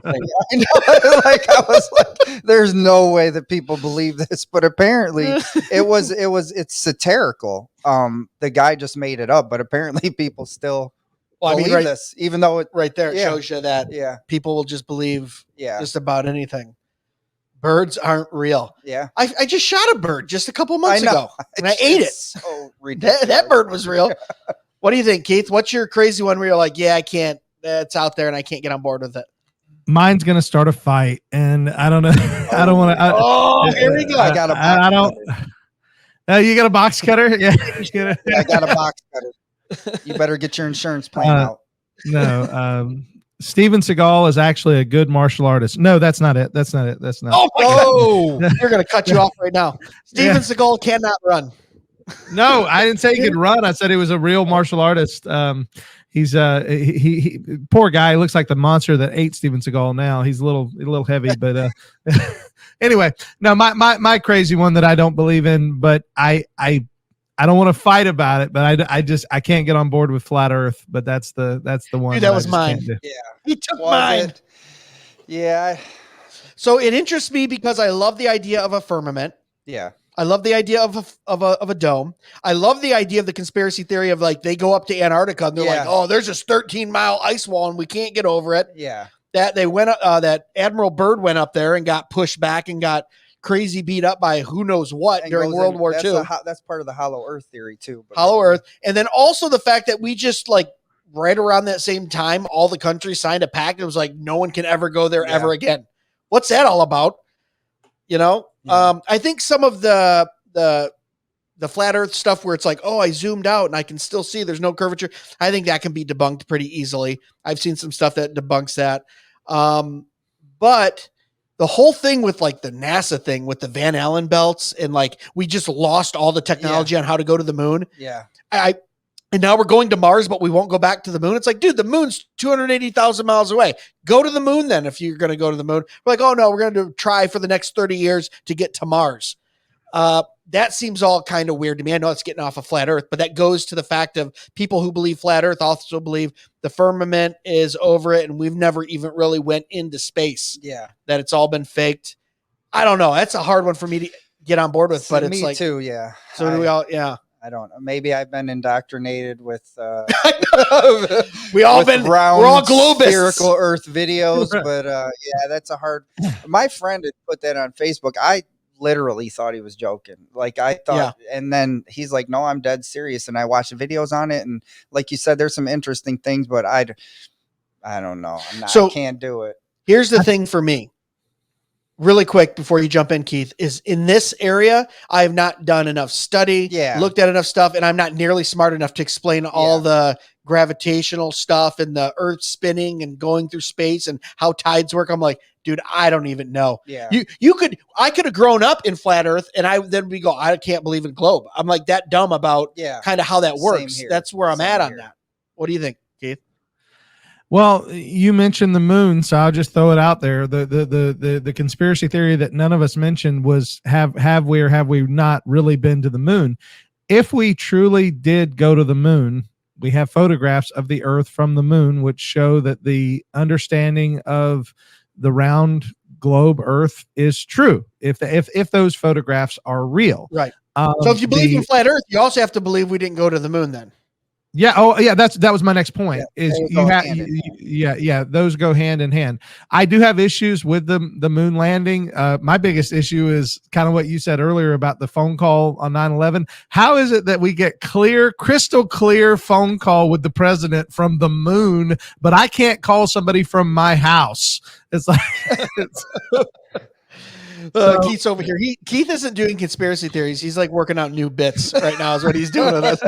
was like, there's no way that people believe this, but apparently it's satirical. The guy just made it up, but apparently people still believe this, even though it right there shows you that people will just believe just about anything. Birds aren't real. Yeah. I just shot a bird just a couple months ago and I ate it. So that bird was real. What do you think, Keith? What's your crazy one where you're like, I can't, it's out there and I can't get on board with it? Mine's going to start a fight and I don't know. I don't want to. Here we go. I got a box cutter. You got a box cutter? Yeah. I got a box cutter. You better get your insurance plan out. No. Steven Seagal is actually a good martial artist. No, that's not it. That's not. Oh, you're going to cut you off right now. Steven Seagal cannot run. No, I didn't say he could run. I said he was a real martial artist. He's he poor guy. He looks like the monster that ate Steven Seagal. Now he's a little heavy, but anyway, no, my crazy one that I don't believe in, but I don't want to fight about it, but I can't get on board with flat Earth. But that's the one. Dude, that was mine. Yeah, he took mine. Yeah. So it interests me because I love the idea of a firmament. Yeah. I love the idea of a dome. I love the idea of the conspiracy theory of like they go up to Antarctica and they're like, oh, there's this 13-mile ice wall and we can't get over it. Yeah. That they went that Admiral Byrd went up there and got pushed back and got crazy beat up by who knows what during World War II. That's part of the hollow Earth theory too. Hollow Earth. And then also the fact that we just like right around that same time, all the countries signed a pact. It was like, no one can ever go there ever again. What's that all about? I think some of the flat Earth stuff where it's like, oh, I zoomed out and I can still see there's no curvature. I think that can be debunked pretty easily. I've seen some stuff that debunks that. But the whole thing with like the NASA thing with the Van Allen belts and like, we just lost all the technology on how to go to the moon. Yeah. And now we're going to Mars, but we won't go back to the moon. It's like, dude, the moon's 280,000 miles away. Go to the moon then if you're going to go to the moon. We're like, oh, no, we're going to try for the next 30 years to get to Mars. That seems all kind of weird to me. I know it's getting off of flat Earth, but that goes to the fact of people who believe flat Earth also believe the firmament is over it and we've never even really went into space. Yeah. That it's all been faked. I don't know. That's a hard one for me to get on board with, but it's me like too. Yeah. So do we all? Yeah. I don't know. Maybe I've been indoctrinated with we're all globists. Spherical Earth videos, but that's a hard. My friend had put that on Facebook. literally thought he was joking. Like I thought, and then he's like, no, I'm dead serious. And I watched the videos on it. And like you said, there's some interesting things, but I don't know. I can't do it. Here's the thing for me. Really quick before you jump in, Keith, is in this area, I have not done enough study, looked at enough stuff, and I'm not nearly smart enough to explain all the gravitational stuff and the earth spinning and going through space and how tides work. I'm like, dude, I don't even know. Yeah. I could have grown up in flat earth and we go, I can't believe in globe. I'm like that dumb about kind of how that works. That's where I'm at on that. What do you think, Keith? Well, you mentioned the moon, so I'll just throw it out there. The conspiracy theory that none of us mentioned was have we or have we not really been to the moon? If we truly did go to the moon, we have photographs of the Earth from the moon, which show that the understanding of the round globe Earth is true. If those photographs are real, right? So if you believe in flat Earth, you also have to believe we didn't go to the moon then. Yeah. Oh, yeah. That was my next point. Is you have, those go hand in hand. I do have issues with the moon landing. My biggest issue is kind of what you said earlier about the phone call on 9/11. How is it that we get crystal clear phone call with the president from the moon, but I can't call somebody from my house? It's like Keith's over here. Keith isn't doing conspiracy theories. He's like working out new bits right now. Is what he's doing with us.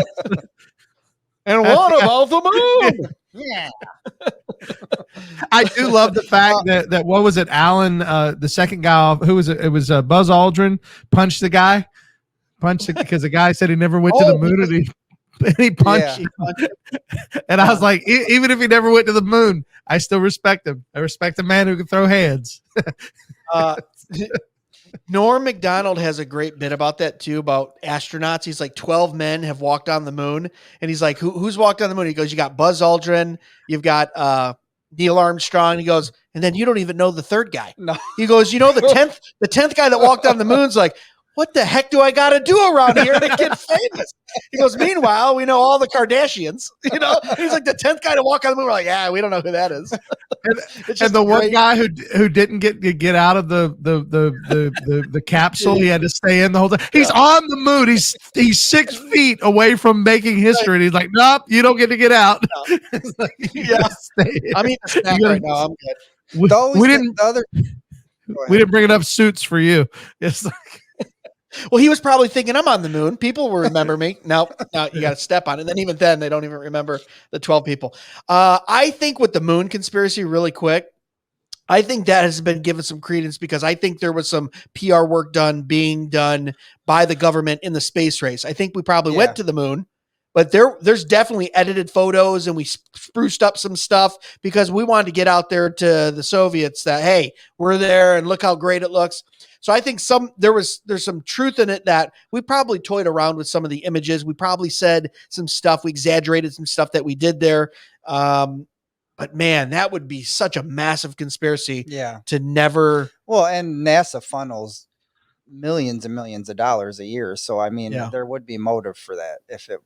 And what about the moon? Yeah. I do love the fact that what was it, Alan, the second guy, who was it? It was Buzz Aldrin punched the guy, because the guy said he never went to the moon, and he punched him. And I was like, even if he never went to the moon, I still respect him. I respect a man who can throw hands. Norm Macdonald has a great bit about that too, about astronauts. He's like 12 men have walked on the moon, and he's like, who's walked on the moon? He goes, you got Buzz Aldrin, you've got Neil Armstrong. He goes, and then you don't even know the third guy. No. He goes, the 10th guy that walked on the moon's like, what the heck do I got to do around here to get famous? He goes, meanwhile, we know all the Kardashians, he's like the 10th guy to walk on the moon. We're like, yeah, we don't know who that is. And the one guy who didn't get out of the capsule, he had to stay in the whole time. He's on the moon. He's 6 feet away from making history. And he's like, nope, you don't get to get out. No. Like, I'm eating a snack right now. I'm good. We didn't bring enough suits for you. It's like, well, he was probably thinking, I'm on the moon. People will remember me. No, you got to step on it. And then even then, they don't even remember the 12 people. I think with the moon conspiracy, really quick, I think that has been given some credence because I think there was some PR work being done by the government in the space race. I think we probably went to the moon, but there's definitely edited photos, and we spruced up some stuff because we wanted to get out there to the Soviets that, hey, we're there and look how great it looks. So I think there's some truth in it that we probably toyed around with some of the images. We probably said some stuff. We exaggerated some stuff that we did there. But man, that would be such a massive conspiracy to never. Well, and NASA funnels millions and millions of dollars a year. So, I mean, there would be motive for that if it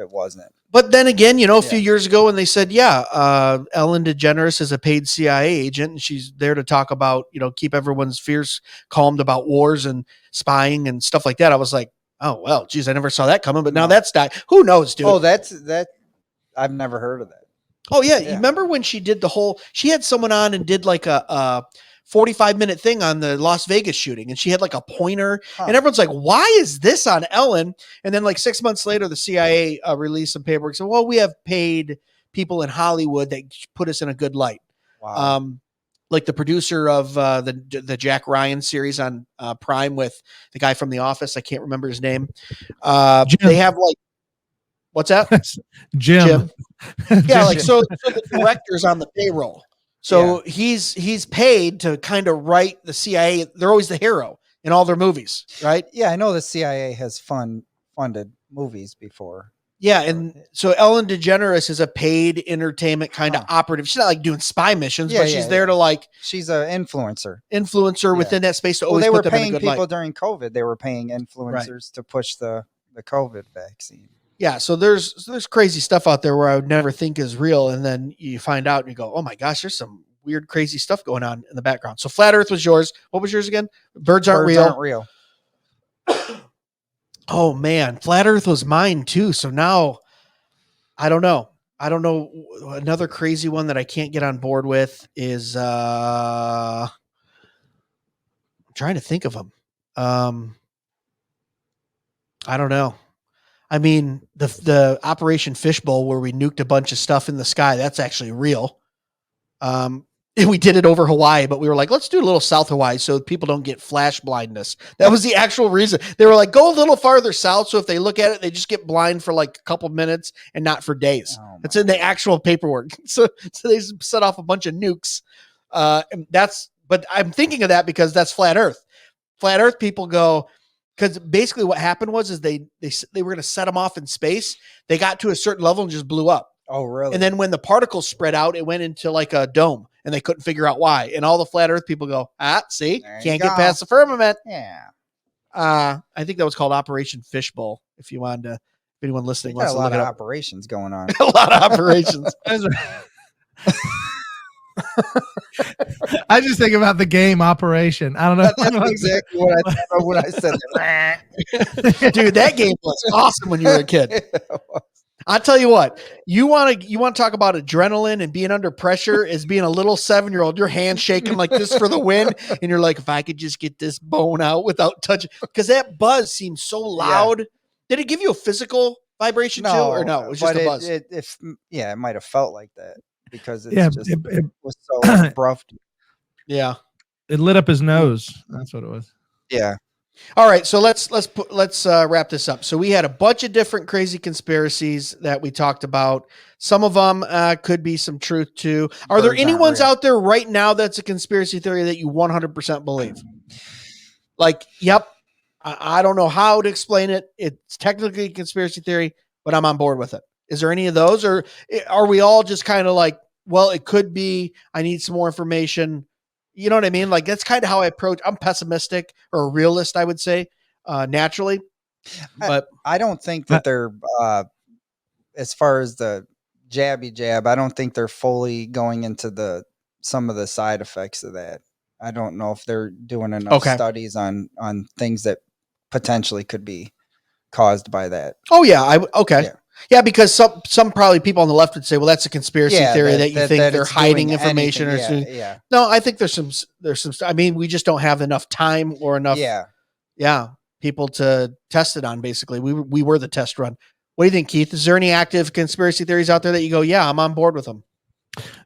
wasn't. But then again, a few years ago when they said, Ellen DeGeneres is a paid CIA agent and she's there to talk about, keep everyone's fears calmed about wars and spying and stuff like that. I was like, oh, well, geez, I never saw that coming. But now that's not, who knows, dude? Oh, that. I've never heard of that. Oh, yeah. You remember when she did she had someone on and did like a 45-minute thing on the Las Vegas shooting, and she had like a pointer, and everyone's like, why is this on Ellen? And then like 6 months later, the CIA released some paperwork. So, well, we have paid people in Hollywood that put us in a good light. Wow. Like the producer of the Jack Ryan series on Prime with the guy from The Office. I can't remember his name. They have like, what's that? Jim. Yeah. Like, so the director's on the payroll. So he's paid to kind of write the CIA. They're always the hero in all their movies, right? Yeah, I know the CIA has funded movies before. Yeah, and so Ellen DeGeneres is a paid entertainment kind of operative. She's not like doing spy missions, but she's there to like. She's an influencer Within that space to always. They were put them in a paying good people light. during COVID. They were paying influencers to push the COVID vaccine. Yeah, so there's crazy stuff out there where I would never think is real, and then you find out and you go, oh my gosh, there's some weird, crazy stuff going on in the background. So Flat Earth was yours. What was yours again? Birds aren't real. Oh man, flat Earth was mine too. So now I don't know. I don't know. Another crazy one that I can't get on board with is I'm trying to think of them. I don't know. I mean, the Operation Fishbowl where we nuked a bunch of stuff in the sky, that's actually real. And we did it over Hawaii, but we were like, let's do a little South Hawaii so people don't get flash blindness. That was the actual reason. They were like, go a little farther south, so if they look at it, they just get blind for like a couple minutes and not for days. It's in the actual paperwork. So they set off a bunch of nukes. But I'm thinking of that because that's flat Earth. Flat Earth people go, because basically what happened was they were going to set them off in space. They got to a certain level and just blew up. Oh, really? And then when the particles spread out, it went into like a dome, and they couldn't figure out why. And all the flat Earth people go, see, can't get past the firmament. Yeah. I think that was called Operation Fishbowl. If you wanted to, if anyone listening wants a to lot look of it up. operations going on. A lot of operations. I just think about the game Operation. I don't know. That's exactly what I thought of when I said that. Dude, that game was awesome when you were a kid. I'll tell you what, you want to talk about adrenaline and being under pressure as being a little 7-year-old, your hand shaking like this for the win. And you're like, if I could just get this bone out without touching, because that buzz seems so loud. Yeah. Did it give you a physical vibration too? Or no, it was just a buzz. It might've felt like that because it was so abrupt. Yeah. It lit up his nose. That's what it was. Yeah. All right, so let's wrap this up. So we had a bunch of different crazy conspiracies that we talked about. Some of them could be some truth to. Are there any ones out there right now that's a conspiracy theory that you 100% believe? Like, yep, I don't know how to explain it. It's technically a conspiracy theory, but I'm on board with it. Is there any of those, or are we all just kind of like, well, it could be, I need some more information? You know what I mean? Like, that's kind of how I approach. I'm pessimistic or a realist, I would say, naturally. But I don't think that they're, as far as the jab, I don't think they're fully going into some of the side effects of that. I don't know if they're doing enough studies on things that potentially could be caused by that. Oh yeah. Yeah, because some probably people on the left would say, well, that's a conspiracy theory that you think they're hiding information No, I think there's some, I mean, we just don't have enough time or enough people to test it on. Basically, we were the test run. What do you think, Keith? Is there any active conspiracy theories out there that you go, yeah, I'm on board with them?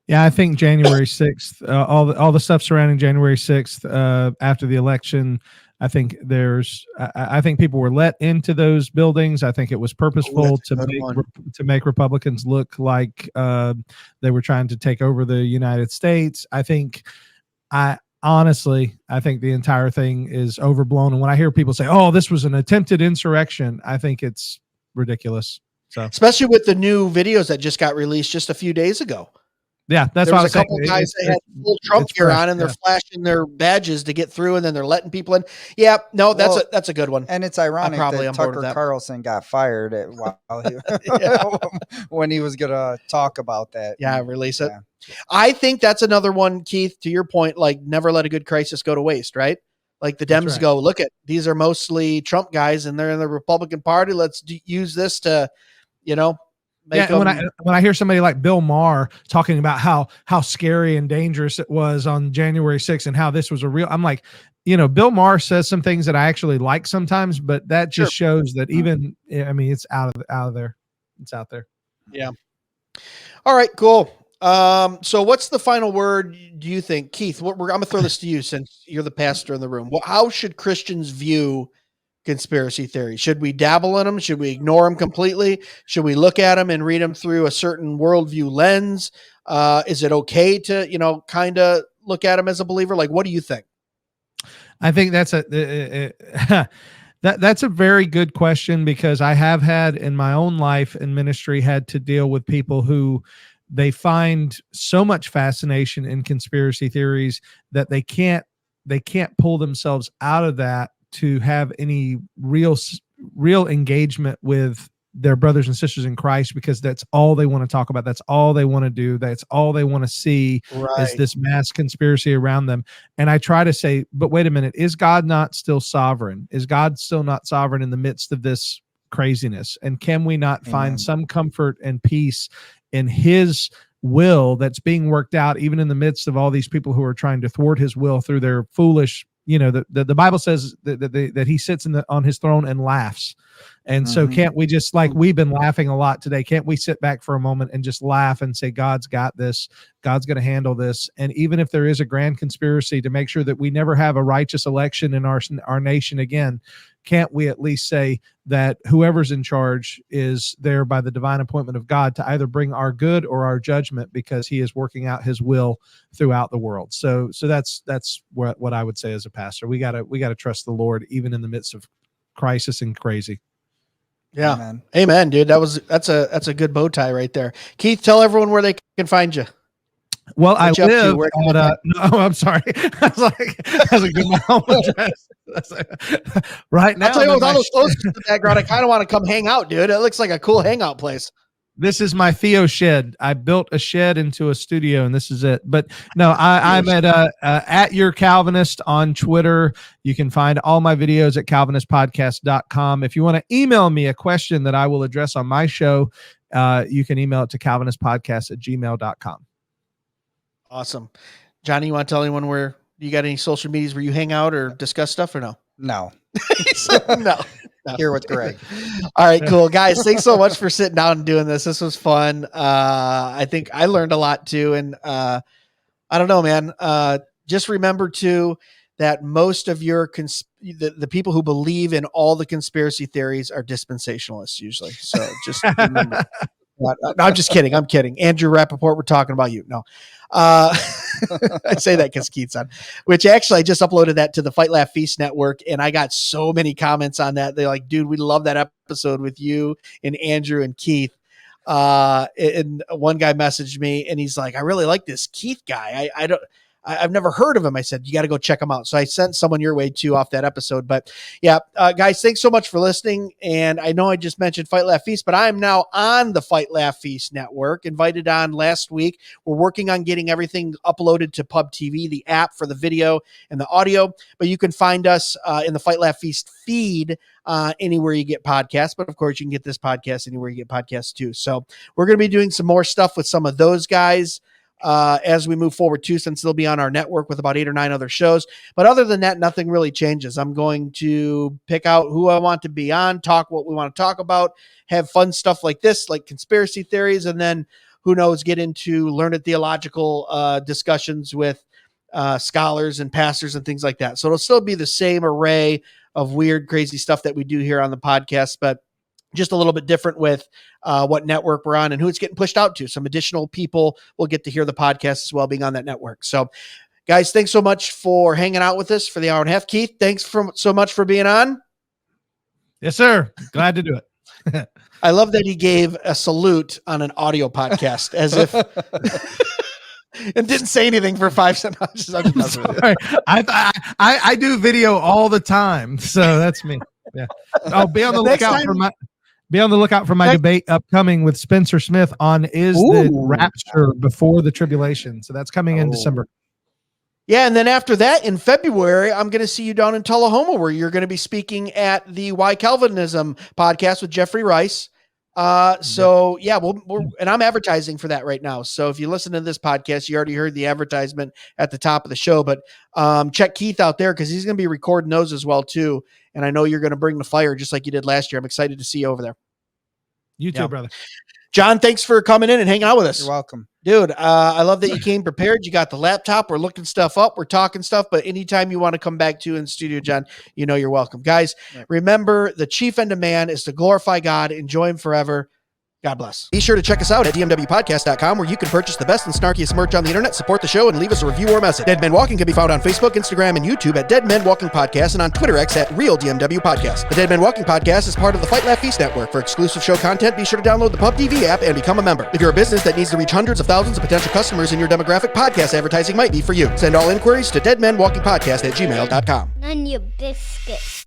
Yeah, I think January 6th, all the stuff surrounding January 6th after the election, I think I think people were let into those buildings. I think it was purposeful to make Republicans look like they were trying to take over the United States. Honestly, I think the entire thing is overblown. And when I hear people say, "Oh, this was an attempted insurrection," I think it's ridiculous. So, especially with the new videos that just got released just a few days ago. Yeah, that's why I was a couple guys that had full Trump gear on, and they're flashing their badges to get through, and then they're letting people in. Yeah, no, that's a good one. And it's ironic that Tucker Carlson got fired when he was going to talk about that. Yeah, release it. Yeah. I think that's another one, Keith, to your point, like never let a good crisis go to waste, right? Like the Dems go, look at, these are mostly Trump guys, and they're in the Republican Party. Let's use this to, when I hear somebody like Bill Maher talking about how scary and dangerous it was on January 6th and how this was I'm like, Bill Maher says some things that I actually like sometimes, but that just shows that even, I mean, it's out of there. It's out there. Yeah. All right, cool. So what's the final word do you think, Keith? I'm going to throw this to you since you're the pastor in the room. How should Christians view conspiracy theories? Should we dabble in them? Should we ignore them completely? Should we look at them and read them through a certain worldview lens? Is it okay to, kind of look at them as a believer? Like, what do you think? I think that's that's a very good question, because I have had in my own life and ministry had to deal with people who they find so much fascination in conspiracy theories that they can't pull themselves out of that to have any real engagement with their brothers and sisters in Christ, because that's all they want to talk about. That's all they want to do. That's all they want to see is this mass conspiracy around them. And I try to say, but wait a minute, is God not still sovereign? Is God still not sovereign in the midst of this craziness? And can we not find some comfort and peace in his will that's being worked out, even in the midst of all these people who are trying to thwart his will through their foolish, the Bible says that he sits on his throne and laughs. And so can't we just, like we've been laughing a lot today, can't we sit back for a moment and just laugh and say, God's got this, God's going to handle this. And even if there is a grand conspiracy to make sure that we never have a righteous election in our nation again, can't we at least say that whoever's in charge is there by the divine appointment of God to either bring our good or our judgment, because he is working out his will throughout the world. So that's what I would say as a pastor. We gotta trust the Lord even in the midst of crisis and crazy. Yeah. Amen, dude. That's a good bow tie right there. Keith, tell everyone where they can find you. Well, I live at, no, I'm sorry. I was like, my home address. Right now. I'll tell you, with all those clothes in the background, I kind of want to come hang out, dude. It looks like a cool hangout place. This is my Theo shed. I built a shed into a studio, and this is it. But no, I'm at Your Calvinist on Twitter. You can find all my videos at calvinistpodcast.com. If you want to email me a question that I will address on my show, you can email it to calvinistpodcast@gmail.com. Awesome. Johnny, you want to tell anyone where you got any social medias where you hang out or discuss stuff, or no? No. He said no. Here with Greg. All right, cool. Guys, thanks so much for sitting down and doing this. This was fun. I think I learned a lot too. And I don't know, man. Just remember too that most of your the people who believe in all the conspiracy theories are dispensationalists usually. So just remember. No, I'm just kidding. I'm kidding. Andrew Rappaport, we're talking about you. No. I say that because Keith's on, which actually I just uploaded that to the Fight Laugh Feast network, and I got so many comments on that. They're like, dude, we love that episode with you and Andrew and Keith. And one guy messaged me and he's like, I really like this Keith guy. I've never heard of him. I said, you got to go check him out. So I sent someone your way too off that episode. But yeah, guys, thanks so much for listening. And I know I just mentioned Fight Laugh Feast, but I am now on the Fight Laugh Feast network, invited on last week. We're working on getting everything uploaded to PubTV, the app for the video and the audio. But you can find us in the Fight Laugh Feast feed anywhere you get podcasts. But of course, you can get this podcast anywhere you get podcasts too. So we're going to be doing some more stuff with some of those guys as we move forward too, since they'll be on our network with about 8 or 9 other shows. But other than that, nothing really changes. I'm going to pick out who I want to be on, talk what we want to talk about, have fun stuff like this, like conspiracy theories, and then who knows, get into learned theological discussions with scholars and pastors and things like that. So it'll still be the same array of weird, crazy stuff that we do here on the podcast, but just a little bit different with what network we're on and who it's getting pushed out to. Some additional people will get to hear the podcast as well, being on that network. So guys, thanks so much for hanging out with us for the hour and a half. Keith, thanks so much for being on. Yes, sir. Glad to do it. I love that he gave a salute on an audio podcast as if and didn't say anything for 5 seconds. I do video all the time. So that's me. Yeah. I'll be on the lookout for my debate upcoming with Spencer Smith on the rapture before the tribulation. So that's coming in December. Yeah. And then after that, in February, I'm going to see you down in Tullahoma, where you're going to be speaking at the Why Calvinism podcast with Jeffrey Rice. So yeah, and I'm advertising for that right now. So if you listen to this podcast, you already heard the advertisement at the top of the show, but check Keith out there, because he's going to be recording those as well too. And I know you're going to bring the fire just like you did last year. I'm excited to see you over there. You too, brother. John, thanks for coming in and hanging out with us. You're welcome. Dude, I love that you came prepared. You got the laptop. We're looking stuff up. We're talking stuff. But anytime you want to come back to in studio, John, you know you're welcome. Guys, remember, the chief end of man is to glorify God, enjoy him forever. God bless. Be sure to check us out at DMWpodcast.com, where you can purchase the best and snarkiest merch on the internet, support the show, and leave us a review or message. Dead Men Walking can be found on Facebook, Instagram, and YouTube at Dead Men Walking Podcast, and on Twitter X at Real DMW Podcast. The Dead Men Walking Podcast is part of the Fight Laugh Feast network. For exclusive show content, be sure to download the PubTV app and become a member. If you're a business that needs to reach hundreds of thousands of potential customers in your demographic, podcast advertising might be for you. Send all inquiries to deadmenwalkingpodcast@gmail.com. None your biscuits.